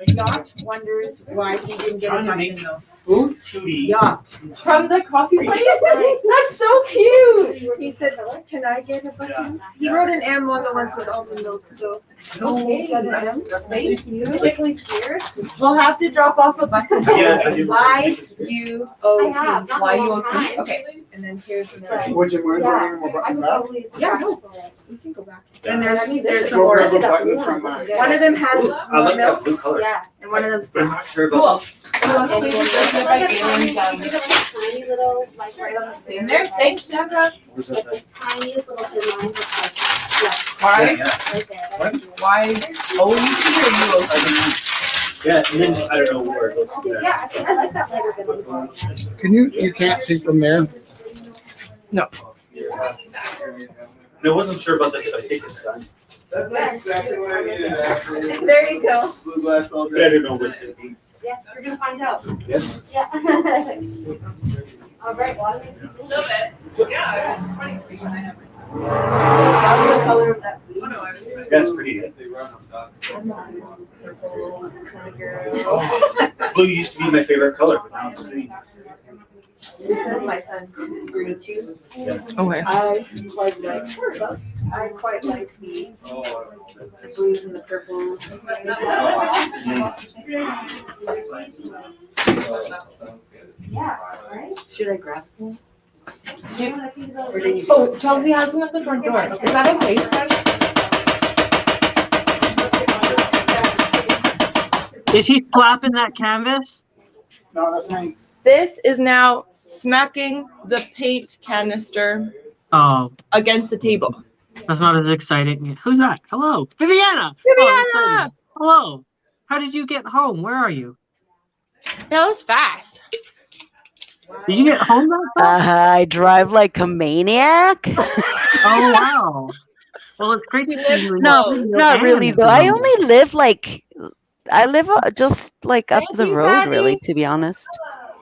Yacht wonders why he didn't get a Trying to button make- though. Who? Tootie. Yacht. From the coffee place? That's so cute. He said, can I get a button? He wrote an M on the ones with almond milk, so. Okay, That's thank you. Particularly scared. We'll have to drop off a button. Yeah, I do. Y-U-O-T. I have, not Why in a you long okay? time. Okay. And then here's another. Would you mind Yeah. bringing more I button could back? probably Yeah, no. scratch for it. We can go back. Yeah. And there's some Go more. grab a button from One of them has Ooh, I more like that milk blue color. Yeah. and one of them's But I'm not sure about. Cool. You want to please just It's by like a Galen's tiny, you get like a tiny little, like right on the in there? Thanks, Sandra. Where's Like that? the tiniest little thin lines of Why? Yeah, right there. That's cute. Why? Oh, you or you? yeah, and then I don't know where it goes from there. Yeah, I like that lighter than Can you can't see from there? And I wasn't sure about this, but I think it's done. There you go. But I don't know what's gonna be. Yeah, you're gonna find out. Yes. Yeah. All right, water. A little bit. Yeah, it was 23 when I have it. That's the color of that blue. That's pretty good. Purples, kind of girl. Blue used to be my favorite color, but now it's green. My son's green too. Okay. I quite like the blues and the purples. Yeah, right? Should I grab them? Or did you- Oh, Chelsea has them at the front door. Is that okay, Steph? Is he slapping that canvas? No, that's me. This is now smacking the paint canister Oh, against the table. that's not as exciting. Who's that? Hello, Viviana. Oh, that's Viviana! great. Hello. How did you get home? Where are you? That was fast. Did you get home that fast? I drive like a maniac. Oh wow. Well, it's great to see you. in No, your not and really though. I only live like just like up Thank the you, road, Fatty. really, to be honest.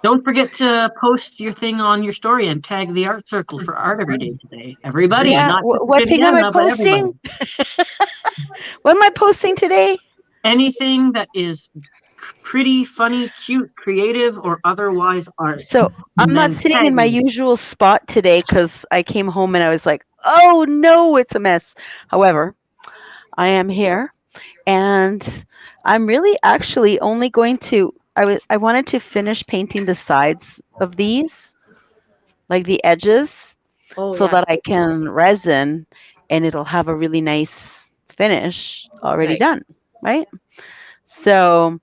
Don't forget to post your thing on your story and tag the art circle for art every day today. Everybody, Yeah. not just What thing am I Viviana, but everybody. posting? What am I posting today? Anything that is pretty, funny, cute, creative, or otherwise art. So I'm And not then sitting in my tag me. usual spot today because I came home and I was like, oh no, it's a mess. However, I am here and I'm really actually only going to, I wanted to finish painting the sides of these, like the edges, so that I can resin and it'll have a really nice finish already Right. done, right? So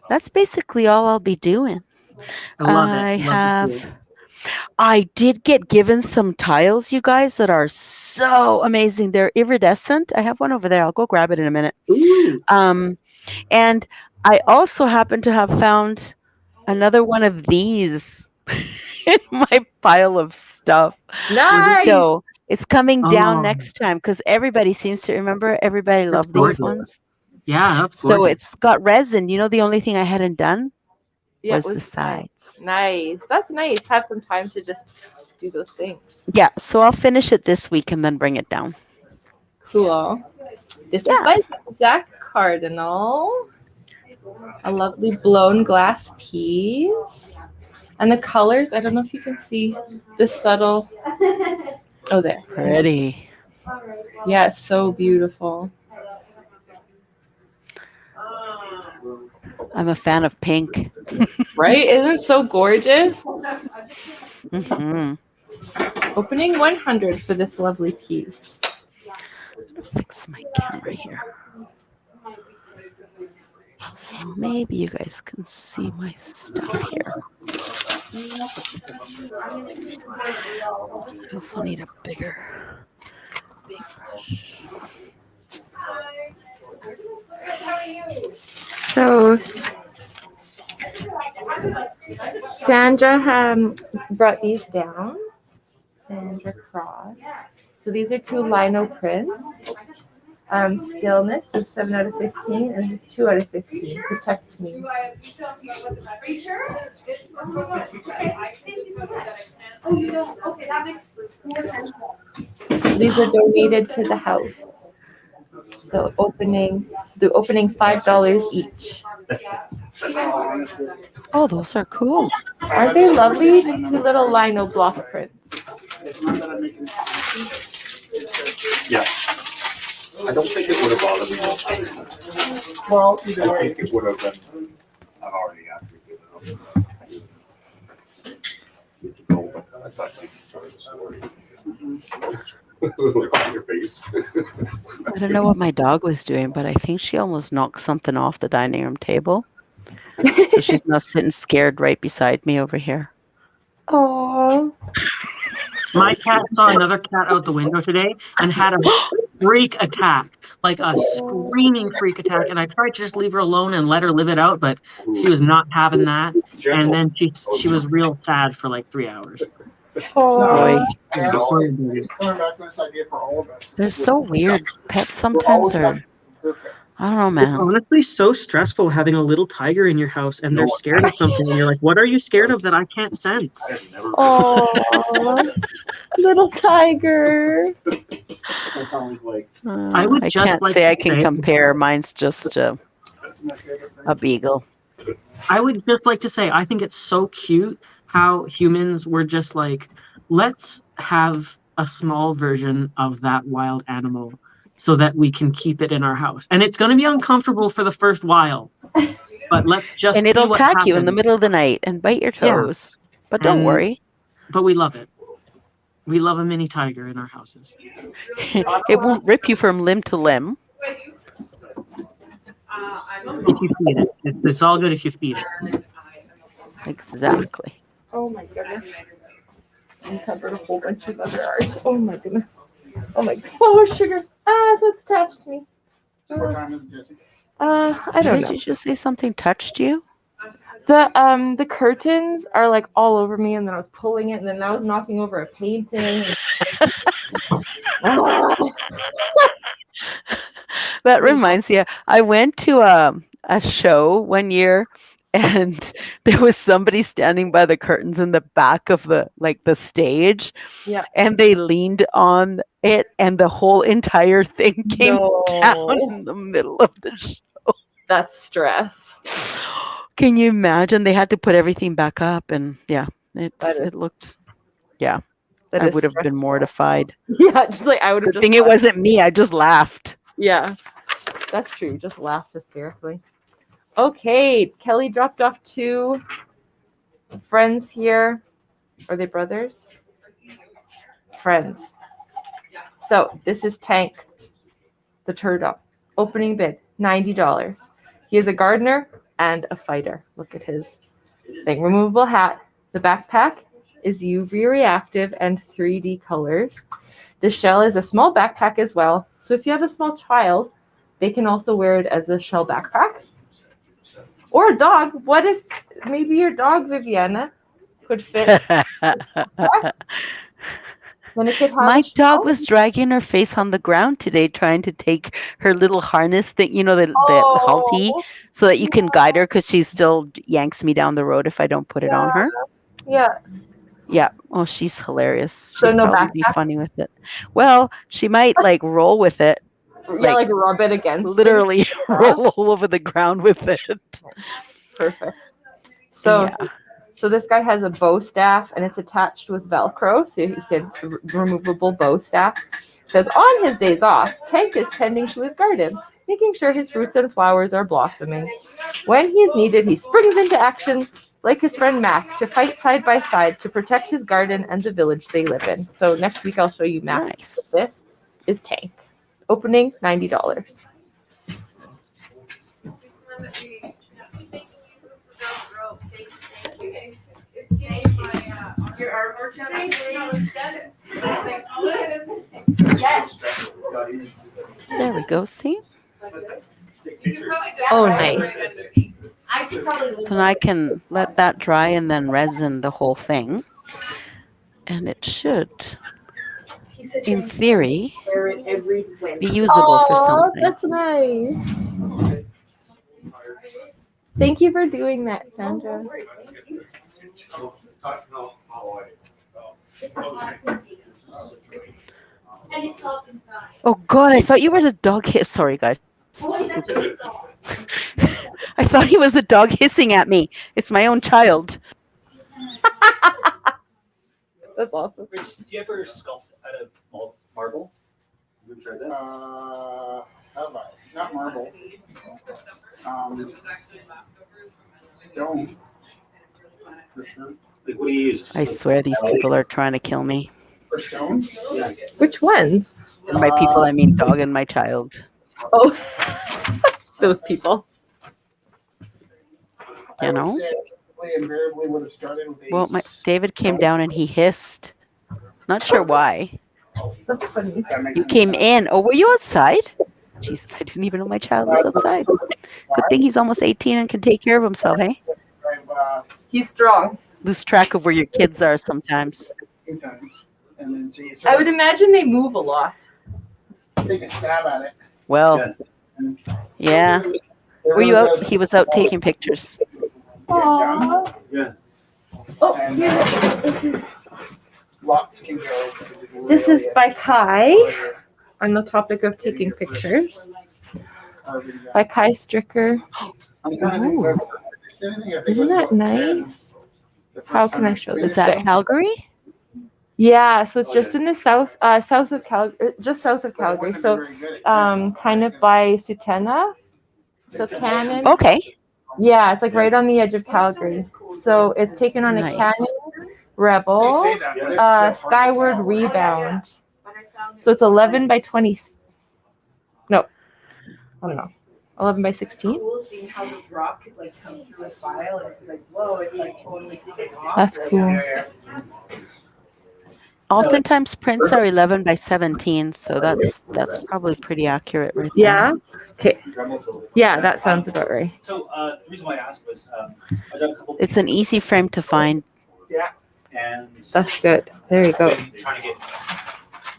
that's basically all I'll be doing. I love I it. Love to see have. it. I did get given some tiles, you guys, that are so amazing. They're iridescent. I have one over there. I'll go grab it in a minute. Ooh. And I also happen to have found another one of these in my pile of stuff. Nice. So it's coming down Oh. next time because everybody seems to remember. Everybody That's loved gorgeous. these ones. Yeah, that's So gorgeous. it's got resin. You know, the only thing I hadn't done Yeah, was it the was sides. nice. That's nice. Have some time to just do those things. Yeah, so I'll finish it this week and then bring it down. Cool. This Yeah. is by Zach Cardinal. A lovely blown glass piece. And the colors, I don't know if you can see the subtle. Oh, there. Pretty. Yeah, it's so beautiful. I'm a fan of pink. Right? Isn't it so gorgeous? Hmm. Opening 100 for this lovely piece. Fix my camera here. So maybe you guys can see my stuff here. I also need a bigger brush. So Sandra brought these down. Sandra Cross. So these are 2 lino prints. Stillness is 7 out of 15, and this is 2 out of 15. Protect me. These are donated to the house. So opening $5 each. Oh, those are cool. Aren't they lovely? 2 little lino block prints. Yeah. I don't think it would have bothered me much. Well, I either way. think it would have been. I've already actually given up. I thought you started the story. Look on your face. I don't know what my dog was doing, but I think she almost knocked something off the dining room table. So she's now sitting scared right beside me over here. Oh. My cat saw another cat out the window today and had a freak attack, like a screaming freak attack. And I tried to just leave her alone and let her live it out, but she was not having that. And then she was real sad for like 3 hours. Boy, And coming back to this idea for all of us. they're so weird. Pets sometimes are. I don't know, It's man. honestly so stressful having a little tiger in your house and they're scared of something. And you're like, what are you scared of that I can't sense? Oh, little tiger. I would I just can't like say to I can say- compare. Mine's just a beagle. I would just like to say, I think it's so cute how humans were just like, let's have a small version of that wild animal so that we can keep it in our house. And it's going to be uncomfortable for the first while, but let's just And see it'll what attack you in the happens. middle of the night and bite your Yeah. toes. But don't And- worry. But we love it. We love a mini tiger in our houses. It won't rip you from limb to limb. If you feed it. It's all good if you feed it. Exactly. Oh my goodness. We covered a whole bunch of other art. Oh my goodness. Oh my god. Oh, sugar. So it's attached to me. What time is it, Jesse? I don't Did know. you just say something touched you? The curtains are like all over me, and then I was pulling it, and then I was knocking over a painting. That reminds me. I went to a show one year, and there was somebody standing by the curtains in the back of the stage. Yeah. And they leaned on it, and the whole entire thing came down in the middle of the show. That's stress. Can you imagine? They had to put everything back up, and yeah, it looked. Yeah, That I is would have been stressful. mortified. Yeah, just like I would have Good just thing it laughed. wasn't me. I just laughed. Yeah, that's true. Just laughed hysterically. Okay, Kelly dropped off 2 friends here. Are they brothers? Friends. So this is Tank, the turtle. Opening bid, $90. He is a gardener and a fighter. Look at his thing. Removable hat. The backpack is UV reactive and 3D colors. The shell is a small backpack as well. So if you have a small child, they can also wear it as a shell backpack. Or a dog. What if maybe your dog, Viviana, could fit. Then it could have My a dog shelf. was dragging her face on the ground today, trying to take her little harness thing, you know, the halty, Oh, so that you can guide her because she still yanks me down the road if I don't put it on her. yeah. Yeah. Oh, she's hilarious. So She'd no probably be backpack? funny with it. Well, she might like roll with it. Yeah, like rub it against. Literally roll all over the ground with it. Perfect. So, Yeah. so this guy has a bow staff, and it's attached with Velcro, so he can removable bow staff. It says on his days off, Tank is tending to his garden, making sure his fruits and flowers are blossoming. When he is needed, he springs into action, like his friend Mac, to fight side by side to protect his garden and the village they live in. So next week I'll show you Mac. Nice. This is Tank. Opening $90. There we go. See? Oh, nice. So now I can let that dry and then resin the whole thing. And it should, in theory, be usable for something. That's nice. Thank you for doing that, Sandra. Oh God, I thought you were the dog hiss. Sorry, guys. Oops. I thought he was the dog hissing at me. It's my own child. That's awesome. Rich, do you ever sculpt out of marble? You ever tried that? Have I? Not marble. Stone. For sure. Like, what do you use? Just I like swear these metal? people are trying to kill me. For stone? Yeah. Which ones? And by people, I mean dog and my child. Oh, those people. You know? I would say I invariably would have started with Well, David came down and he hissed. Not sure why. That's funny. You came in. Oh, were you outside? Jesus, I didn't even know my child was outside. Good thing he's almost 18 and can take care of himself, hey? He's strong. Lose track of where your kids are sometimes. And then so you I sort would imagine they move a lot. of take a stab at it. Well, yeah. Were you out? He was out taking pictures. Aww. Yeah. Oh, And here, this is lots can go. this is by Kai. On the topic of taking pictures, by Kai Stricker. I'm trying to think if I've anything I think Isn't was that about 10 nice? the first How time can I I show finished this? Is that thing? Calgary? Yeah, so it's just in the south of Calgary, just south of But I Calgary. wasn't So, very good at kind of by Sutena. So Cannon. Okay. Yeah, it's like right on the edge of Calgary. So it's taken on a Nice. Cannon, They Rebel, say that, but it's still hard to Skyward tell. Rebound. So it's 11 by 20. No, I don't know. 11 by 16. Cool seeing how the rock could like come through a file and it's like, whoa, it's like totally coming off. That's cool. Yeah, Oftentimes prints are 11 by 17, so that's probably pretty accurate right there. Yeah. Okay. Yeah, that sounds about right. So the reason why I asked was I got a couple. It's an easy frame to find. And That's good. There you go. I'm trying to get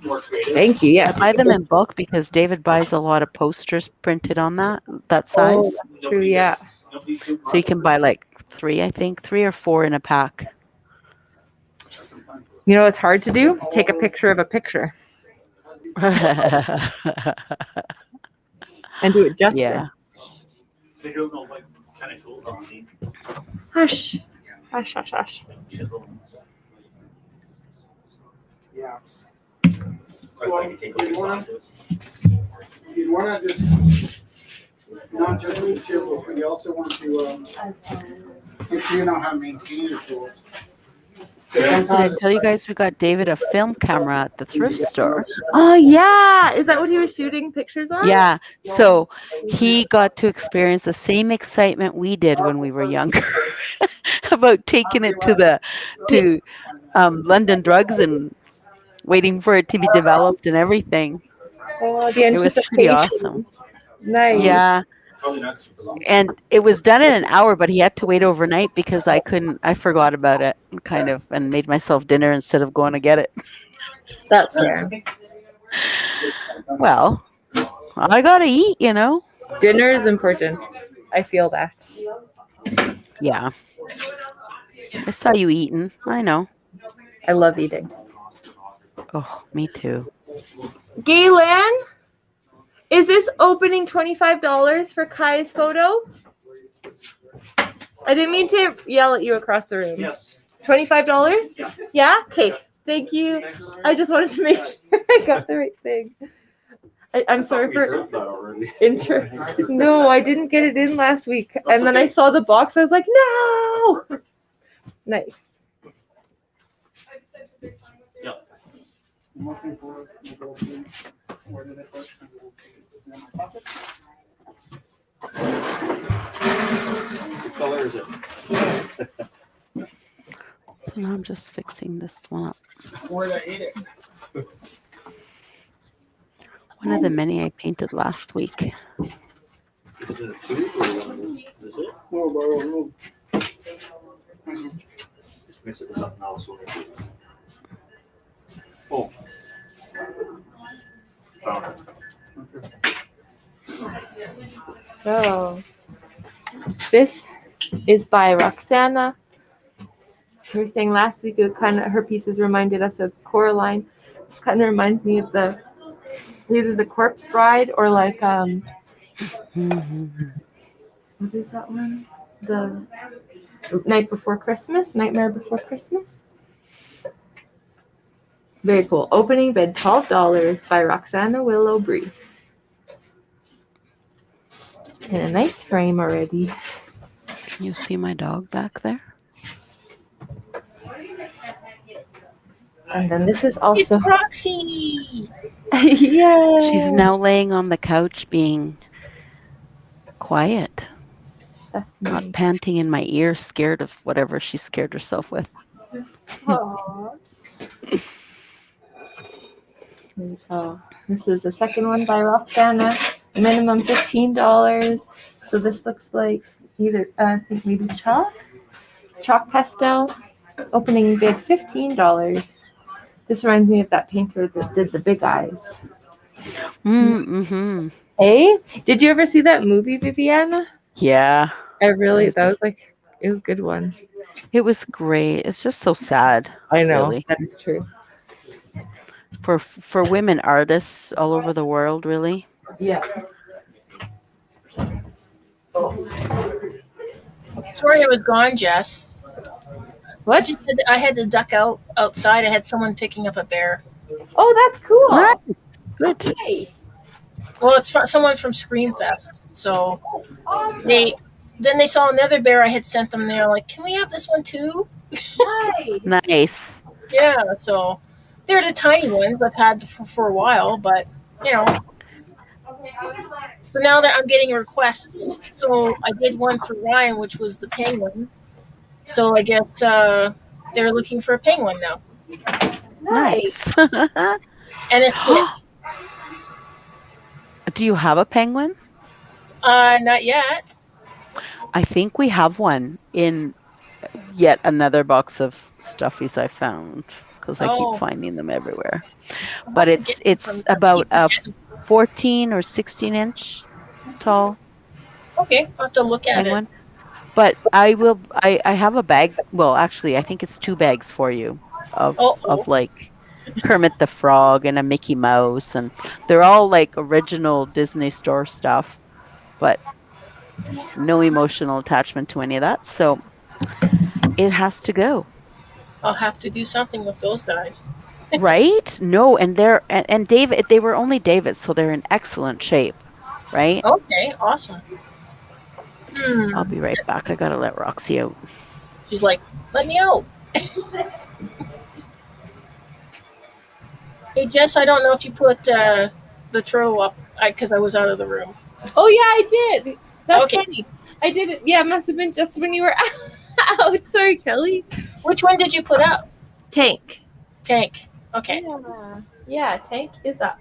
more creative. Thank you. I Yes. buy them in bulk because David buys a lot of posters printed on that size. Oh, that's true. Yeah. Nobody's doing So you can buy like 3, I think, 3 or 4 in a pack. You know what's hard to do? Take a picture of a picture and do it justice. Yeah. They don't know what kind of tools I'll need. Hush. Hush, hush, hush. Chisels and stuff. yeah. Or if I could take a look at it. You'd want to just not just with chisels, but you also want to make sure you know how to maintain your tools. 'Cause Did I sometimes tell you guys we got David a film camera at the thrift store? Oh yeah. Is that what he was shooting pictures on? Yeah. So he got to experience the same excitement we did when we were younger about taking it to London Drugs and waiting for it to be developed and everything. Oh, the It was pretty anticipation. awesome. Nice. Yeah. Probably not super long. And it was done in an hour, but he had to wait overnight because I forgot about it, kind of, and made myself dinner instead of going to get it. That's fair. Well, I gotta eat, you know. Dinner is important. I feel that. Yeah. I saw you eating. I know. I love eating. Oh, me too. Galen, is this opening $25 for Kai's photo? I didn't mean to yell at you across the room. Yes. $25? Yeah. Yeah? Okay. Thank you. I just wanted to make sure I got the right thing. I'm sorry for intro. No, I didn't get it in last week. And then I saw the box. I was like, no. Nice. Yeah. What color is it? So now I'm just fixing this one up. Where'd I eat it? One of the many I painted last week. Is it a tube or is it? Just mix it with something else. Oh. Found it. So, this is by Roxana. We were saying last week, it kind of her pieces reminded us of Coraline. This kind of reminds me of either the Corpse Bride or like what is that one? The Night Before Christmas, Nightmare Before Christmas. Very cool. Opening bid $12 by Roxana Willow Bree. In a nice frame already. Can you see my dog back there? And then this is also It's Roxy. yeah. She's now laying on the couch being quiet. Not panting in my ear, scared of whatever she scared herself with. Oh, this is the second one by Roxana. Minimum $15. So this looks like either I think maybe chalk pastel. Opening bid $15. This reminds me of that painter that did the big eyes. Mm-hmm. Hey, did you ever see that movie, Viviana? Yeah. That was like it was a good one. It was great. It's just so sad. I know really. that is true. For women artists all over the world, really. Yeah. Sorry I was gone, Jess. What? I had to duck outside. I had someone picking up a bear. Oh, that's cool. Good. Nice. Well, it's someone from Screamfest. So they saw another bear I had sent them there. Like, can we have this one too? Nice. Yeah. So they're the tiny ones I've had for a while, but you know. So now that I'm getting requests, so I did one for Ryan, which was the penguin. So I guess they're looking for a penguin now. Nice. And a Stitch. Do you have a penguin? Not yet. I think we have one in yet another box of stuffies I found because I keep finding them everywhere. But it's about a 14 or 16 inch tall Okay, I'll have to look at penguin. it. But I have a bag. Well, actually, I think it's 2 bags for you of like Kermit the Frog and a Mickey Mouse, and they're all like original Disney Store stuff, but no emotional attachment to any of that. So it has to go. I'll have to do something with those guys. Right? No, and David, they were only David, so they're in excellent shape, right? Okay, awesome. I'll be right back. I gotta let Roxy out. She's like, let me out. Hey, Jess, I don't know if you put the throw up because I was out of the room. Oh yeah, I did. That's Okay. funny. I did it. Yeah, it must have been just when you were out. Sorry, Kelly. Which one did you put up? Tank. Tank. Okay. Yeah, Tank is up.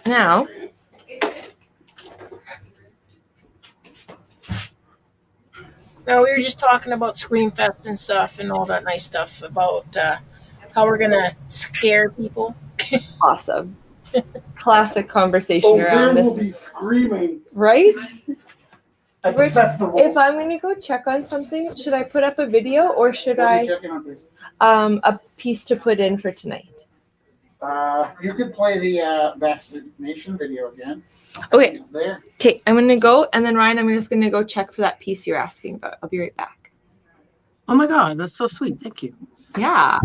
Now, No, we were just talking about Screamfest and stuff and all that nice stuff about how we're gonna scare people. Awesome. Classic conversation around this. be screaming. Right? Rich, If I'm gonna go check on something, should I put up a video or should I a piece to put in for tonight? You could play the vaccination video again. Okay. It's there. Okay, I'm gonna go and then Ryan, I'm just gonna go check for that piece you're asking about. I'll be right back. Oh my god, that's so sweet. Thank you. Yeah.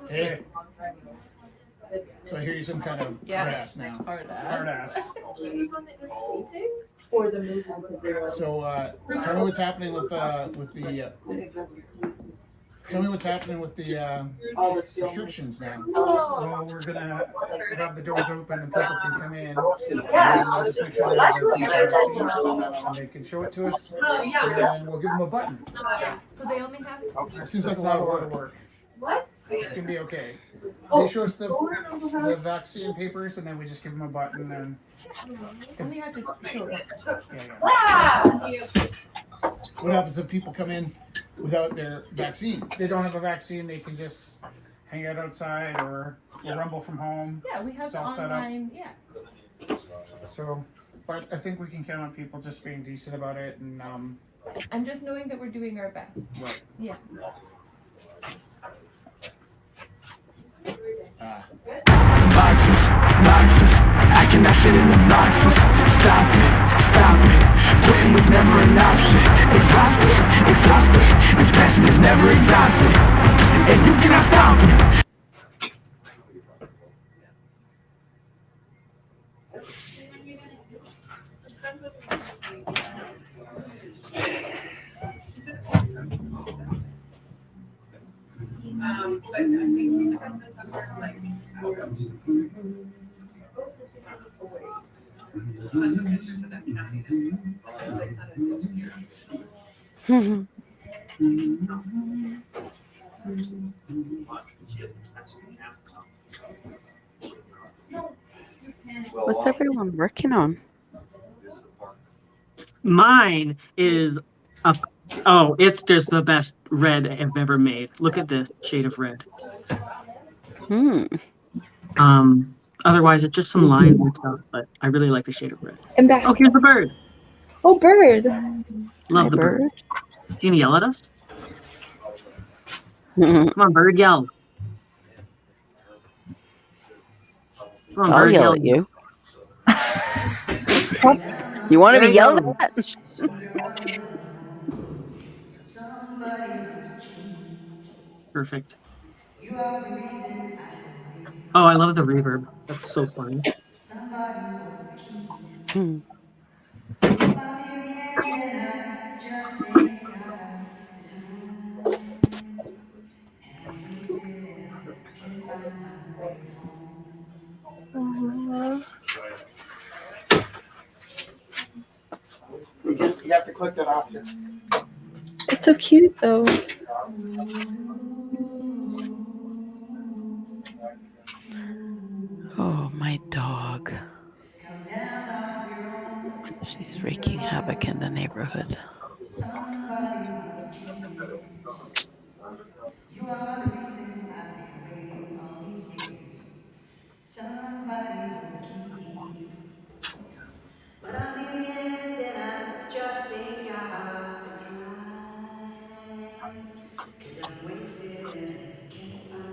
Hey. So I hear you some kind of hard ass now. Hard ass. For the movie. So tell me what's happening with the tell me what's happening with the restrictions now. Well, we're gonna have the doors open and people can come in. And I'll just make sure they have their vaccine and they can show it to us. And then we'll give them a button. So they only have It seems like a lot of work. what? It's gonna be okay. They show us the vaccine papers and then we just give them a button and Only have to show it. yeah. What happens if people come in without their vaccines? They don't have a vaccine, they can just hang out outside or rumble from home. Yeah, we have It's all set up. online. Yeah. So, but I think we can count on people just being decent about it and And just knowing that we're doing our best. right. Yeah. Boxes, boxes, I cannot fit in the boxes. Stop it, quitting was never an option. Exhausted, this passion is never exhausted. And you cannot stop me. What's everyone working on? Mine is it's just the best red I've ever made. Look at this shade of red. Otherwise it's just some lines and stuff, but I really like the shade of red. I'm back. Oh, here's the bird. Oh, bird. Love the bird. You gonna yell at us? Come on, bird, yell. Come on, I'll bird, yell at you. You want to be yelled at? Perfect. Oh, I love the reverb. That's so funny. You have to click that option. It's so cute though. Oh, my dog. She's wreaking havoc in the neighborhood. You are the reason I've been waiting all these years. Somebody was key. But I'm near the end and I just think I have the time. 'Cause I'm wasted and can't find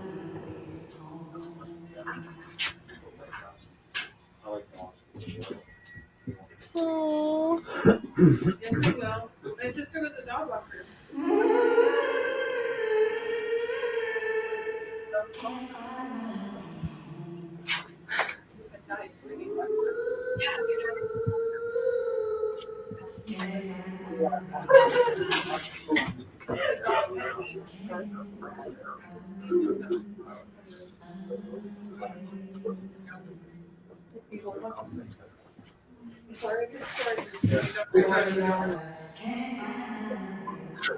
my way home. Aww. Yes, we will. My sister was a dog walker. can't find a way. Still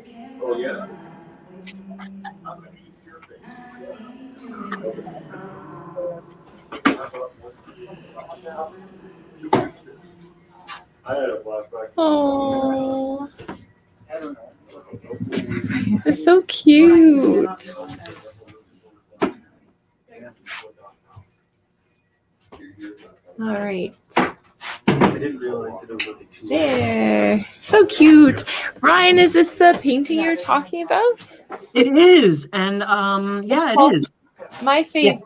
can't Oh, find yeah. a way. I ain't doing nothing wrong. I had a flashback. Oh, it's so cute. All right. I didn't realize that it was only 2 There. So cute. Ryan, is this the painting you're talking about? It is, and yeah, it is. My favorite.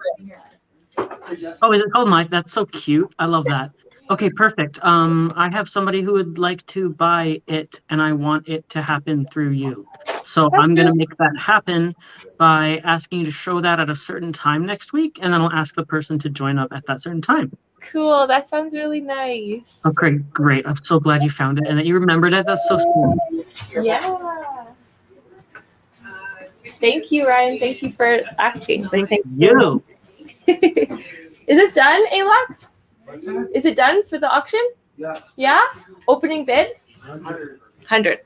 Oh, is it called Mike? That's so cute. I love that. Okay, perfect. I have somebody who would like to buy it, and I want it to happen through you. So I'm going to make that happen by asking you to show that at a certain time next week, and then I'll ask the person to join up at that certain time. Cool. That sounds really nice. Okay, great. I'm so glad you found it and that you remembered it. That's so sweet. Yeah. Thank you, Ryan. Thank you for asking. Thank you. Is this done, Alex? Is it done for the auction? Yeah. Yeah? Opening bid? 100.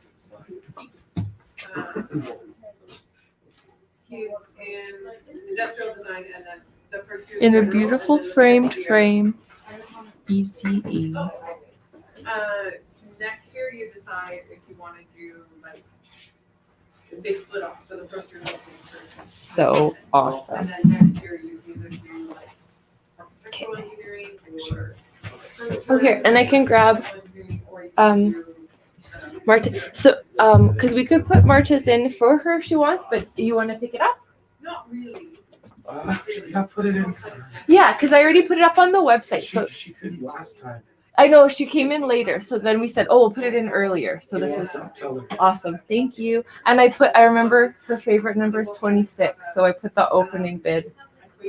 He's in industrial design and then the first year. In a beautiful framed frame. ECE. Next year you decide if you want to do like, they split off, so the first year. So awesome. And then next year you either do like architectural engineering or. Oh, here, and I can grab Marta. So because we could put Marta's in for her if she wants, but do you want to pick it up? Not really. I put it in. Yeah, because I already put it up on the website. So She couldn't last time. I know she came in later, so then we said, "Oh, we'll put it in earlier." So this is Tell her. awesome. Thank you. And I remember her favorite number is 26, so I put the opening bid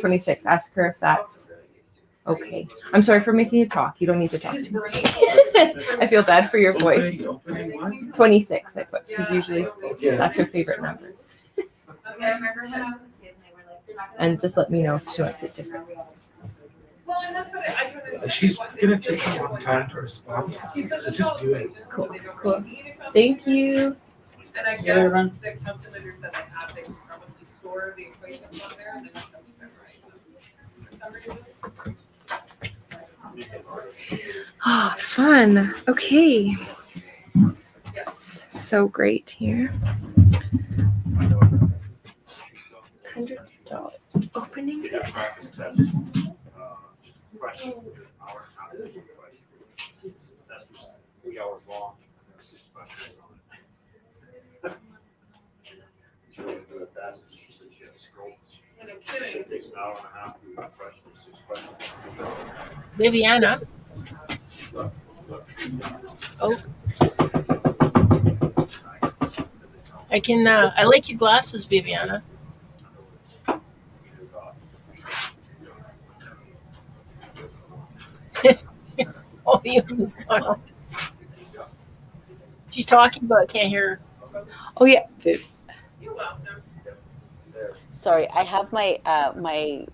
26. Ask her if that's okay. I'm sorry for making you talk. You don't need to talk to me. I feel bad for your voice. Opening what? 26, I put, because usually that's her favorite number. I remember when I was a kid and they were like, And just let me know if she wants it different. Well, and that's what I kind of. She's gonna take a long time to respond. So just do it. Cool. Thank you. And I guess the calculator said I have, they can probably store the equations on there and then have to memorize them. For some reason. Oh, fun. Okay. So great here. $100. Opening bid. That's just 3 hours long. There's 6 questions on it. She wouldn't do it fast. She said she had to scroll. It takes an hour and a half to do that question. 6 questions. Viviana. Oh. I like your glasses, Viviana. Oh, you smile. She's talking, but I can't hear her. Oh, yeah. Sorry, I have my my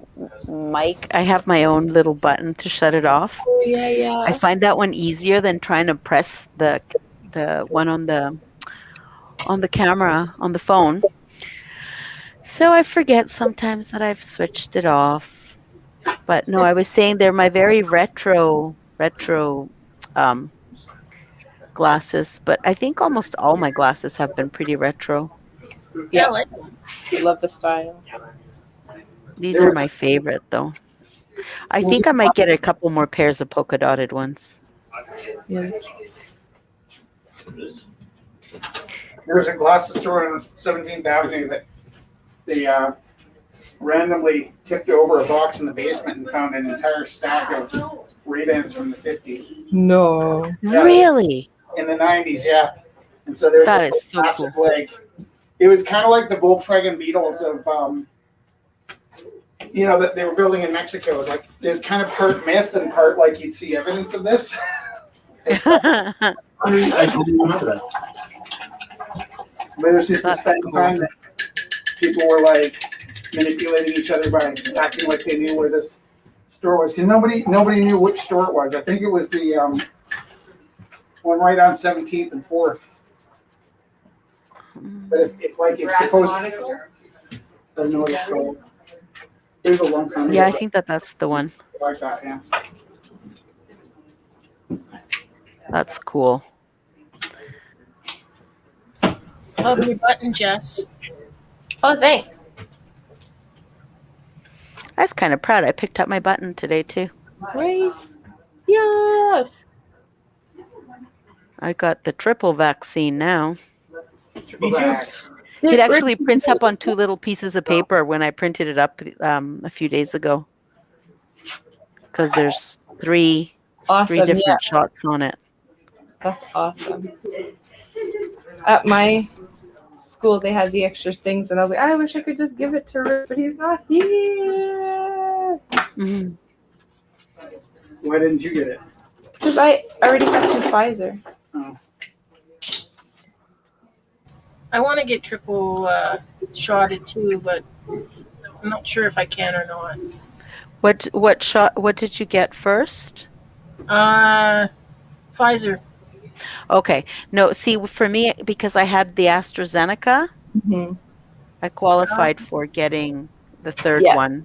mic. I have my own little button to shut it off. Oh, yeah. I find that one easier than trying to press the one on the camera on the phone. So I forget sometimes that I've switched it off. But no, I was saying they're my very retro glasses, but I think almost all my glasses have been pretty retro. Yeah, I like them. I love the style. These are my favorite though. I think I might get a couple more pairs of polka dotted ones. Yeah. There's a glasses store on 17th Avenue that they randomly tipped over a box in the basement and found an entire stack of Ray-Bans from the 50s. No. Yeah. Really? In the 90s, yeah. And so there's That this is so massive, cool. like, it was kind of like the Volkswagen Beetles of, that they were building in Mexico. It was like, there's kind of part myth and part like you'd see evidence of this. I totally remember that. But it was just this time that people were like manipulating each other by acting like they knew where this store was. Because nobody knew which store it was. I think it was the One right on 17th and 4th. But if like it's supposed, I don't know what it's called. There's a long time. Yeah, I think that's the one. Like that, yeah. That's cool. Love your button, Jess. Oh, thanks. I was kind of proud. I picked up my button today too. Great. Yes. I got the triple vaccine now. Me too. It actually prints up on 2 little pieces of paper when I printed it up a few days ago. Because there's three different shots on it. That's awesome. At my school, they had the extra things, and I was like, I wish I could just give it to Rick, but he's not here. Mm-hmm. Why didn't you get it? Because I already got 2 Pfizer. Oh. I want to get triple shotted too, but I'm not sure if I can or not. What shot? What did you get first? Pfizer. Okay. No, see, for me, because I had the AstraZeneca, I qualified for getting the third one,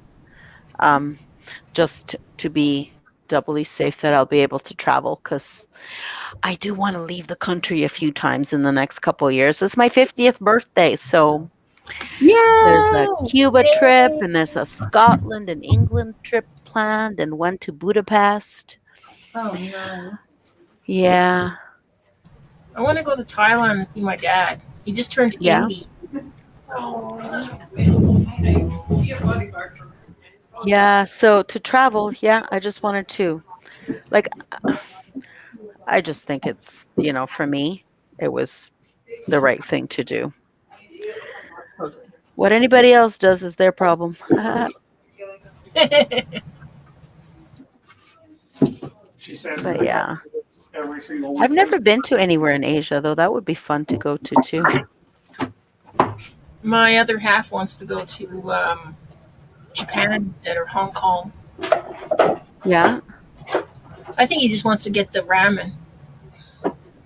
just to be doubly safe that I'll be able to travel, because I do want to leave the country a few times in the next couple of years. It's my 50th birthday, so there's a Cuba trip, and there's a Scotland and England trip planned, and one to Budapest. Oh, nice. Yeah. I want to go to Thailand and see my dad. He just turned 80. Yeah, so to travel, I just wanted to, like, I just think it's, for me, it was the right thing to do. What anybody else does is their problem. She says But yeah. Every single I've never been to anywhere in Asia, though. That would be fun to go to, too. My other half wants to go to Japan instead, or Hong Kong. Yeah. I think he just wants to get the ramen.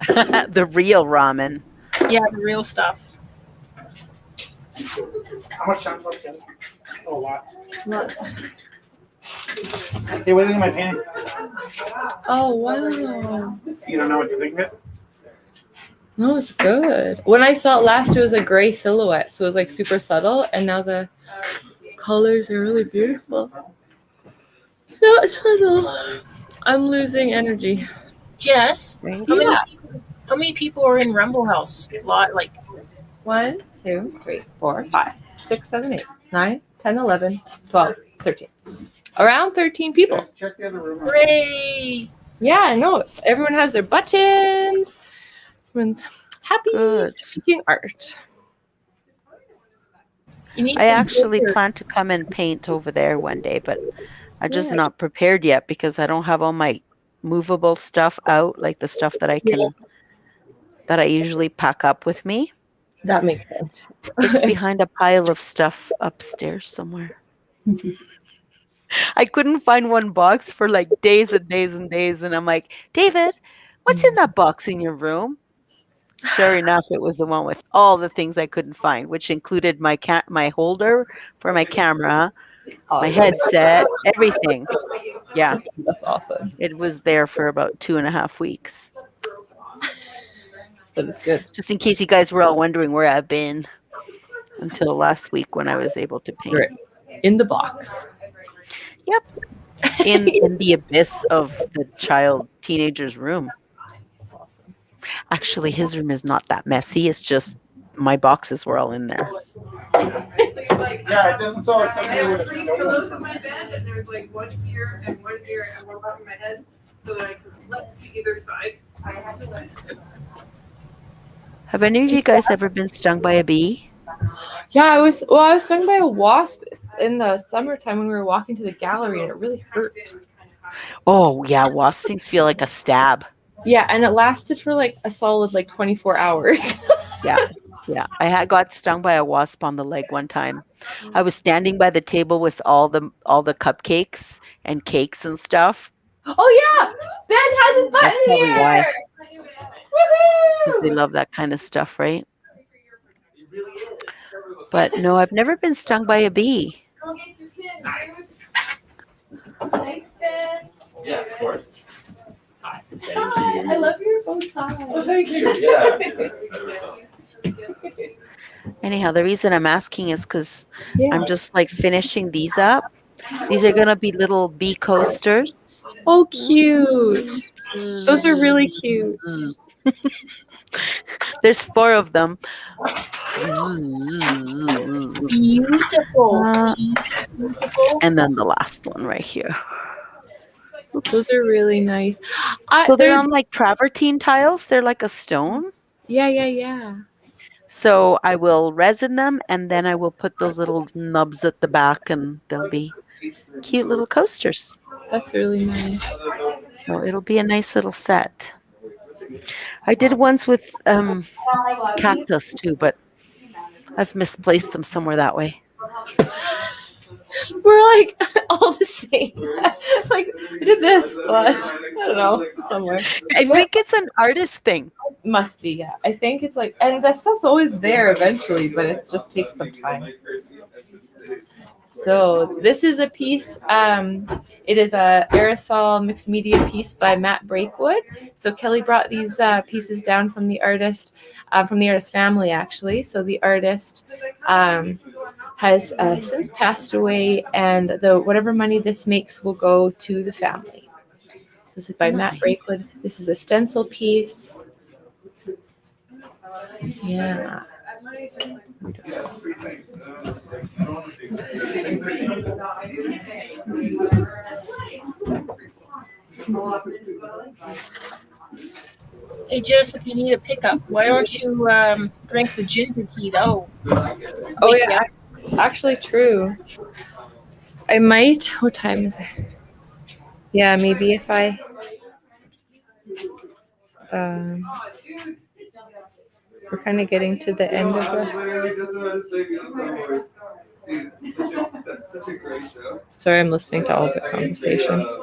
The real ramen. Yeah, the real stuff. How much time left? Oh, lots. Hey, what do you think of my painting? Oh, wow. You don't know what to think of it? No, it's good. When I saw it last, it was a gray silhouette, so it was like super subtle, and now the colors are really beautiful. Not subtle. I'm losing energy. Jess, how many people are in Rumble House? A lot, like 1, 2, 3, 4, 5, 6, 7, 8, 9, 10, 11, 12, 13. Around 13 people. Check the other room. Hooray! Yeah, I know. Everyone has their buttons. Everyone's happy making art. I actually plan to come and paint over there one day, but I'm just not prepared yet because I don't have all my movable stuff out, like the stuff that I can, that I usually pack up with me. That makes sense. It's behind a pile of stuff upstairs somewhere. I couldn't find one box for like days and days and days, and I'm like, David, what's in that box in your room? Sure enough, it was the one with all the things I couldn't find, which included my my holder for my camera, my headset, everything. Yeah, that's awesome. It was there for about 2.5 weeks. That is good. Just in case you guys were all wondering where I've been until last week when I was able to paint. Right. In the box. Yep. In the abyss of the teenager's room. Actually, his room is not that messy. It's just my boxes were all in there. Yeah, it doesn't sound like something you would have 3 stolen. pillows in my bed, and there's like one here and one here and one above my head, so that I can flip to either side. I have to let. Have any of you guys ever been stung by a bee? Yeah, I was stung by a wasp in the summertime when we were walking to the gallery, and it really hurt. Oh, yeah, wasp stings feel like a stab. Yeah, and it lasted for like a solid 24 hours. Yeah. I got stung by a wasp on the leg one time. I was standing by the table with all the cupcakes and cakes and stuff. Oh yeah, Ben has his button That's probably here. why. They love that kind of stuff, right? But no, I've never been stung by a bee. Thanks, Ben. Yeah, of course. Hi. I love your bow tie. Oh, thank you. Yeah. Anyhow, the reason I'm asking is because I'm just like finishing these up. These are gonna be little bee coasters. Oh, cute. Those are really cute. There's 4 of them. Beautiful. Beautiful. And then the last one right here. Those are really nice. So they're on like travertine tiles. They're like a stone. Yeah. So I will resin them, and then I will put those little nubs at the back, and they'll be cute little coasters. That's really nice. So it'll be a nice little set. I did ones with cactus too, but I've misplaced them somewhere that way. We're like all the same. Like we did this, but I don't know, somewhere. I think it's an artist thing. Must be, yeah. I think it's like, and that stuff's always there eventually, but it just takes some time. So this is a piece. It is a aerosol mixed media piece by Matt Breakwood. So Kelly brought these pieces down from the artist family, actually. So the artist has since passed away, and the whatever money this makes will go to the family. So this is by Matt Breakwood. This is a stencil piece. Yeah. Hey, Jess, if you need a pickup, why don't you drink the ginger tea, though? Oh, yeah. Actually, true. I might. What time is it? Yeah, maybe if I. We're kind of getting to the end of That's such a great show. Sorry, I'm listening to all the conversations.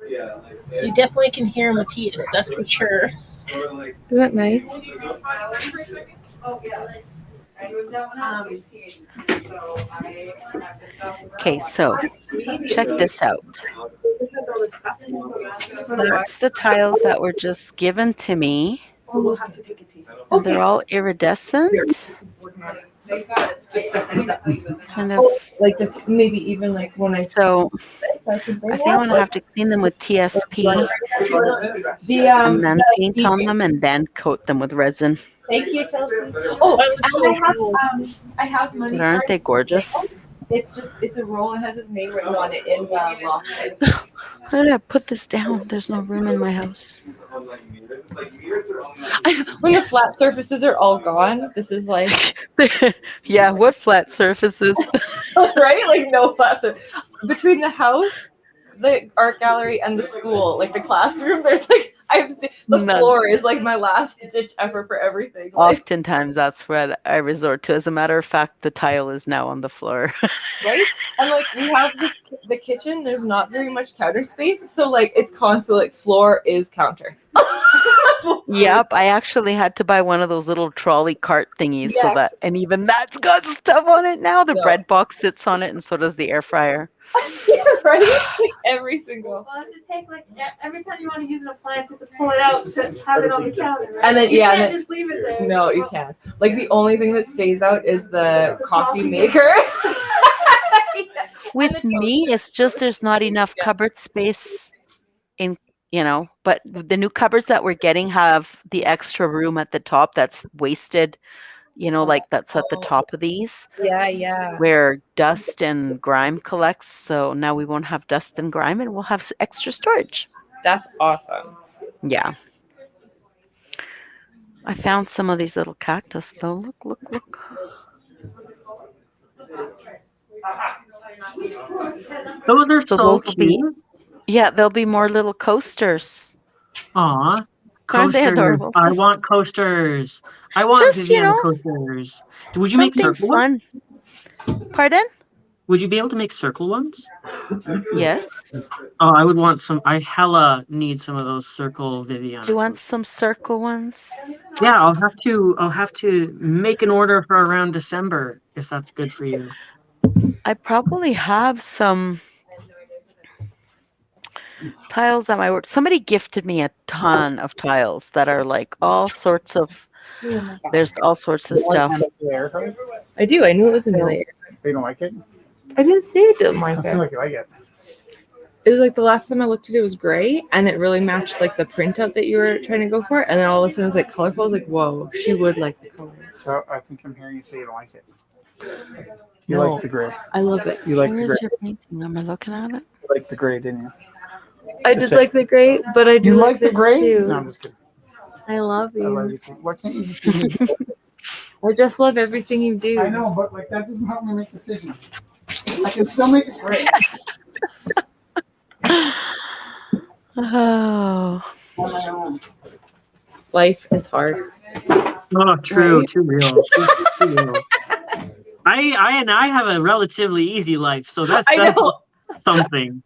You definitely can hear Matthias, that's for sure. Isn't that nice? Okay, so check this out. That's the tiles that were just given to me. So we'll have to take a tea. And they're all iridescent. Kind of like just maybe even like when I so I think I'm gonna have to clean them with TSP and then paint on them and then coat them with resin. Thank you, Chelsea. Oh, and I have money. But aren't they gorgeous? It's a roll. It has his name written on it in lock. How did I put this down? There's no room in my house. When the flat surfaces are all gone, this is like yeah, what flat surfaces? right? Like no flat surface. Between the house, the art gallery, and the school, like the classroom, there's like the floor is like my last ditch effort for everything. Like, oftentimes that's what I resort to. As a matter of fact, the tile is now on the floor. right? And like we have the kitchen, there's not very much counter space, so like it's constantly like floor is counter. Yep, I actually had to buy one of those little trolley cart thingies so that, and even that's got stuff on it now. The bread box sits on it, and so does the air fryer. Yeah, right? Like every single. Well, to take like every time you want to use an appliance, you have to pull it out to have it on the counter. Right? And then you yeah, can't and just leave it there. No, you can't. Like the only thing that stays out is the coffee maker. With me, it's just there's not enough cupboard space in, but the new cupboards that we're getting have the extra room at the top that's wasted, like that's at the top of these. Yeah. Where dust and grime collects. So now we won't have dust and grime and we'll have extra storage. That's awesome. Yeah. I found some of these little cactus though. Look. Those are so cute. Yeah, there'll be more little coasters. Aw. Aren't they Coasters. adorable? I want coasters. I want Just, Vivian coasters. Would you make something circle fun? Pardon? Would you be able to make circle ones? Yes. Oh, I would want some. I hella need some of those circle Viviana. Do you want some circle ones? Yeah, I'll have to make an order for around December if that's good for you. I probably have some tiles at my work. Somebody gifted me a ton of tiles that are like all sorts of. There's all sorts of stuff. I do. I knew it was Amelia. You don't like it? I didn't say I didn't like I it. feel like you like it. It was like the last time I looked at it, it was gray, and it really matched like the printout that you were trying to go for. And then all of a sudden it was like colorful. I was like, whoa, she would like the colors. So I think I'm hearing you say you don't like it. You No. like the gray. I love it. You like the Where's gray. your painting? Am I looking at it? You like the gray, didn't you? I Just did say- like the gray, but I do You like like the this gray? too. No, I'm just kidding. I love I love you. you too. Why can't you just give me? I just love everything you do. I know, but like that doesn't help me make decisions. I can still make it gray. Oh. On my own. Life is hard. Oh, true, Right? too real. Too real. I have a relatively easy life, so that's I know. something.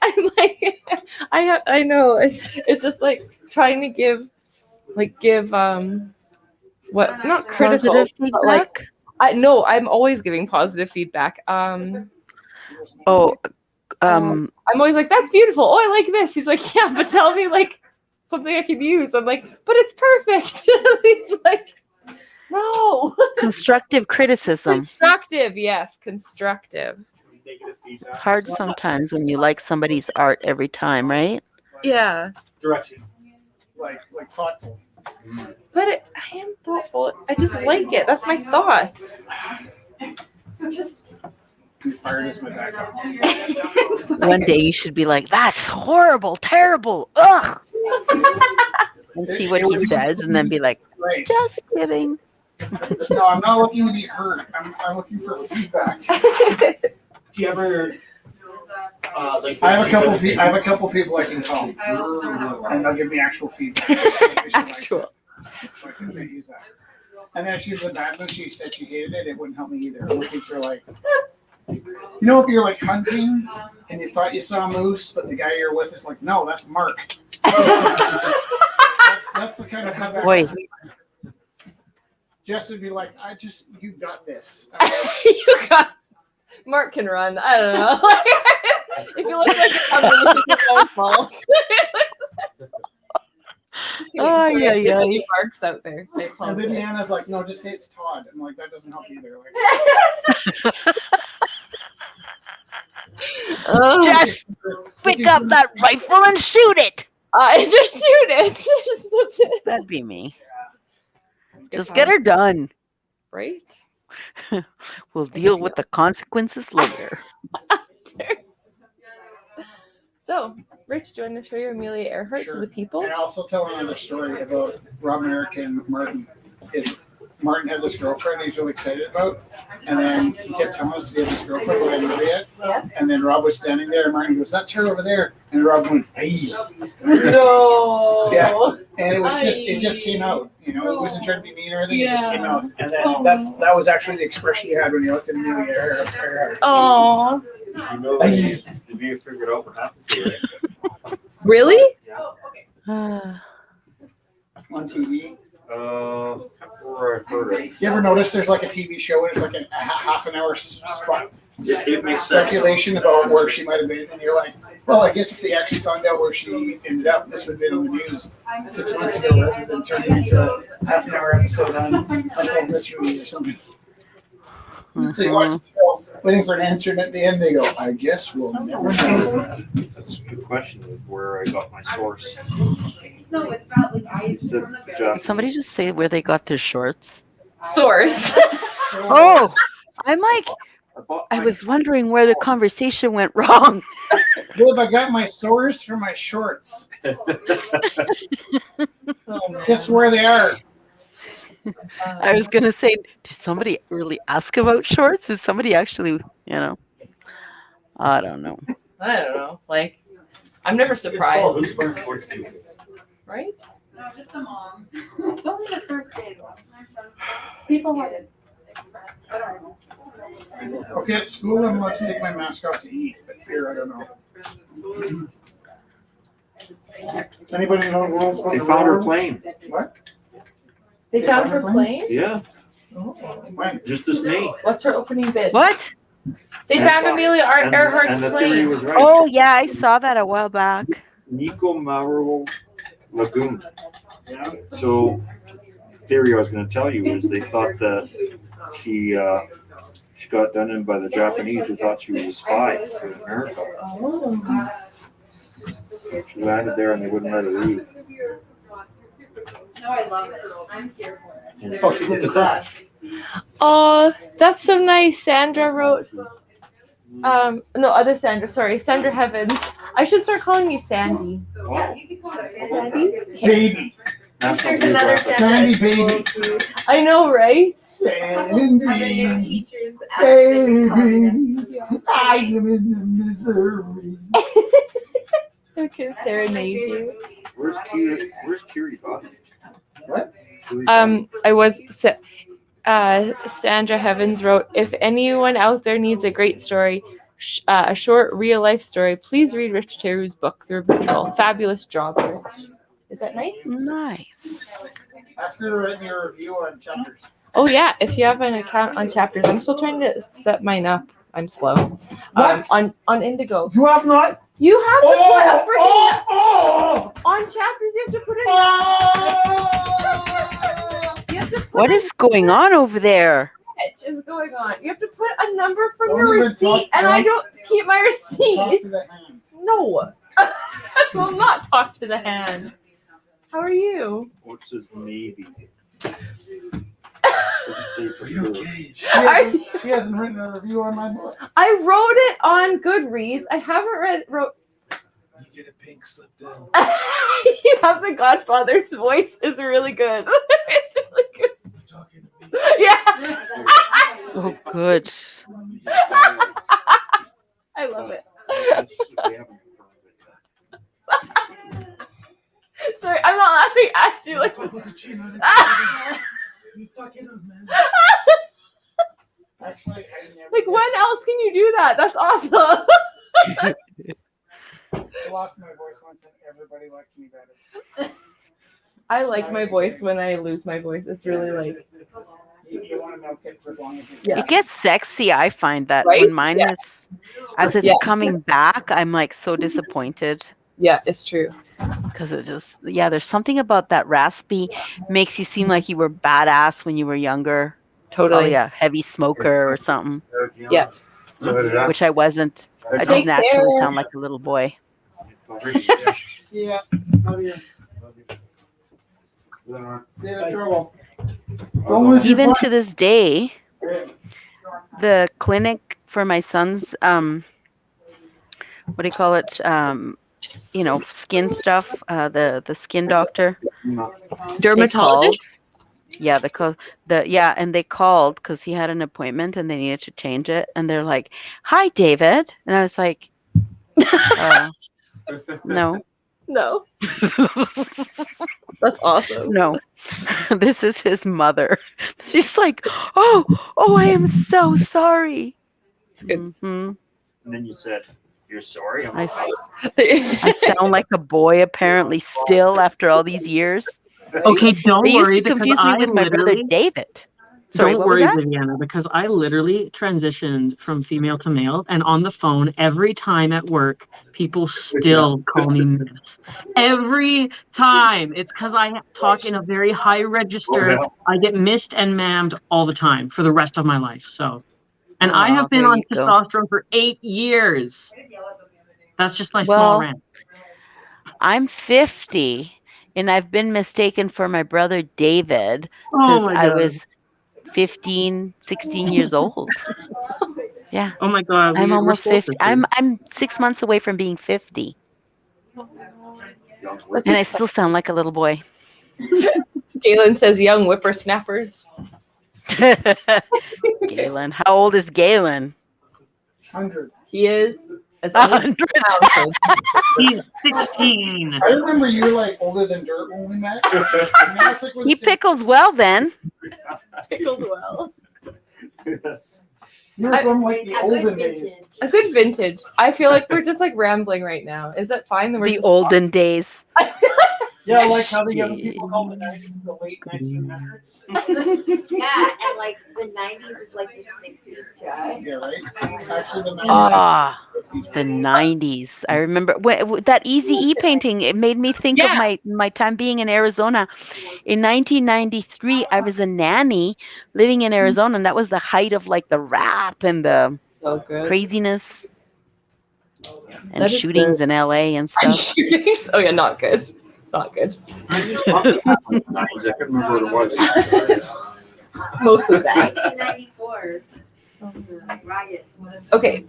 I'm like, I know. It's just like trying to give what not critical, Positive but like feedback? I'm always giving positive feedback. Oh, I'm always like, that's beautiful. Oh, I like this. He's like, yeah, but tell me like something I can use. I'm like, but it's perfect. He's like, no. constructive criticism. Constructive, yes, constructive. It's hard sometimes when you like somebody's art every time, right? Yeah, Direction. Like thoughtful. but I am thoughtful. I just like it. That's my thoughts. Just Fire is my backup. One day you should be like, that's horrible, terrible, ugh. And see what he says and then be like, Right. just kidding. No, I'm not looking to be heard. I'm looking for feedback. Do you ever like? I have a couple people I can call, and they'll give me actual feedback. actual. So I can use that. And then if she was a bad one, she said she hated it. It wouldn't help me either. I'm looking for like, you know, if you're like hunting and you thought you saw a moose, but the guy you're with is like, no, that's Mark. that's the kind of feedback. Wait. Jess would be like, you got this. You got Mark can run. I don't know. If you look like a combination, it's your own fault. Just kidding. Oh, Sorry, yeah, there's yeah. any Marks out there. They And close then it. Deanna's like, no, just say it's Todd. I'm like, that doesn't help either. Like, Oh, Just pick up that rifle and shoot it. just shoot it. That's it. That'd be me. Good Just get her times. done. Right? We'll deal with the consequences later. So, Rich, do you want to show your Amelia Earhart Sure. to the people? and I also tell another story about Robin, Eric, and Martin. Martin had this girlfriend he's really excited about, and then he kept telling us he had this girlfriend who hadn't met yet. Yeah. And then Rob was standing there, and Martin goes, "That's her over there." And Rob went, "Hey." No. Yeah. And it was it just came out. You know, it wasn't trying to be mean or anything. It just came out. And then that was actually the expression he had when he looked at Amelia Earhart. Oh. You know, did you figure out what happened to it? Really? Uh, On TV. Where I heard it. You ever notice there's like a TV show and it's like a half an hour spot It makes sense. speculation about where she might have been, and you're like, well, I guess if they actually found out where she ended up, this would have been on the news 6 months ago rather than turning into a half an hour episode on Unsolved Mysteries or something. So you watch the show, waiting for an answer, and at the end they go, I guess we'll never know. That's a good question of where I got my source. No, it's not like I. It said did somebody just say where they got their shorts? Source. Oh, I'm like, I was wondering where the conversation went wrong. Well, I got my source for my shorts. Guess where they are? I was gonna say, did somebody really ask about shorts? Is somebody actually, I don't know. I don't know. Like, I'm never It's called surprised. Who's Wearing Shorts These Days. Right? No, just the mom. Only the first day. People have it. I don't know. Okay, at school I'm allowed to take my mask off to eat, but here I don't know. Anybody know rules about They the found her railroad? plane. What? They found her plane? Yeah, When? just this May. What's her opening bid? What? They found Amelia And Earhart's the theory plane. was right. Oh yeah, I saw that a while back. Nico Mauro Lagoon. Yeah. So, the theory I was going to tell you is they thought that she got done in by the Japanese who thought she was a spy for America. Oh. She landed there and they wouldn't let her leave. No, I love it. I'm here for it. Oh, she did the crash. Oh, that's so nice. Sandra wrote. No, other Sandra. Sorry, Sandra Heavens. I should start calling you Sandy. Yeah, you can call it Sandy? Baby. There's another Sandy Sandra baby. too. I know, right? Other new Sandy. teachers. Baby. I am in the misery. I can serenade you. Where's Curie Bobby? What? I was. Sandra Heavens wrote, if anyone out there needs a great story, a short real life story, please read Rich Teru's book, The Ritual. Fabulous job, Rich. Is that nice? Nice. Ask her to write me a review on chapters. Oh yeah, if you have an account on Chapters, I'm still trying to set mine up. I'm slow. What? On Indigo. You have not? You have to put a freaking oh, on Chapters. You have to put it. You have to put What is going on over there? Which is going on? You have to put a number from Don't your even receipt, talk- and I don't- don't keep my Talk receipt. to that man. No, I will not talk to the hand. How are you? What's his maybe? She hasn't written a review on my book. I wrote it on Goodreads. I haven't wrote. You get a pink slip then. You have the Godfather's voice is really good. It's really good. You're talking to me. Yeah. So good. I love it. Sorry, I'm not laughing at you. Like, Talk with the chin on it. You fucking up, man. Actually, I never like when else can you do that? That's awesome. I lost my voice once and everybody liked me better. I like my voice when I lose my voice. It's really like. You want to milk it for as long as you Yeah. It gets sexy. I find that Right? when mine Yeah. is, as it's Yeah. coming back, I'm like so disappointed Yeah, it's true. because it just, yeah, there's something about that raspy makes you seem like you were badass when you were younger. Totally. Oh yeah, heavy smoker or something, Yeah. which I wasn't. I Take just naturally care. sound like a little boy. Yeah. Love you. Stay out of trouble. Even to this day, the clinic for my son's what do you call it? Skin stuff. The skin doctor. Dermatologist? Yeah, and they called because he had an appointment and they needed to change it, and they're like, "Hi, David," and I was like, "No, No. That's awesome. no, this is his mother." She's like, "Oh, I am so sorry." It's good. Mhm. And then you said, "You're sorry." I'm I, like, I sound like a boy apparently still after all these years. Okay, don't They used worry to because confuse me I with my brother literally David. Sorry, don't what worry, was that? Viviana, because I literally transitioned from female to male, and on the phone every time at work, people still call me Miss. Every time, it's because I talk in a very high register. I get missed and ma'amed all the time for the rest of my life. So, and I have been there on you go. testosterone for 8 years. That's just my Well, small rant. I'm 50, and I've been mistaken for my brother David Oh since my I God. was 15, 16 years old. Yeah, Oh my God, I'm we're almost soul 50. sisters. I'm 6 months away from being 50, and I still sound like a little boy. Galen says young whippersnappers. Galen, how old is Galen? 100. He is as old as 100. Townsend. He's 16. I remember you were like older than dirt when we met. And now it's like we're the He same- pickles well then. Pickled well. Yes. You're from like the A good olden days. vintage. A good vintage. I feel like we're just like rambling right now. Is that fine? Then we're The just olden days. Yeah, like how the young people call the 90s the late 1900s. Yeah, and like the 90s is like the 60s to us. Yeah, right? Actually, the 90s. Ah, the 90s. I remember that Easy E painting. It made me think of my time being in Arizona. In 1993, I was a nanny living in Arizona, and that was the height of like the rap and the so good. craziness and That is shootings good. in LA and stuff. Shootings? Oh yeah, not good. Not good. I couldn't remember what it was. Most of that. 1994. Riots. Okay,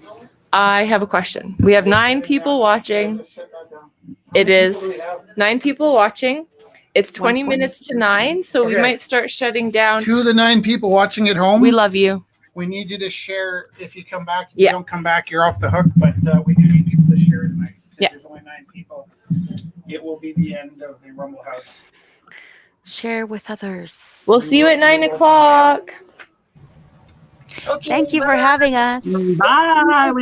I have a question. We have 9 people watching. It is 9 people watching. It's 20 minutes to 9, so we Okay. might start shutting down. To the 9 people watching at home, We love you. we need you to share. If you come back, if Yeah. you don't come back, you're off the hook. But we do need people to share tonight. Yeah. There's only 9 people. It will be the end of the Rumble House. Share with others. We'll see you at 9 o'clock. Okay, Thank you for having us. Bye.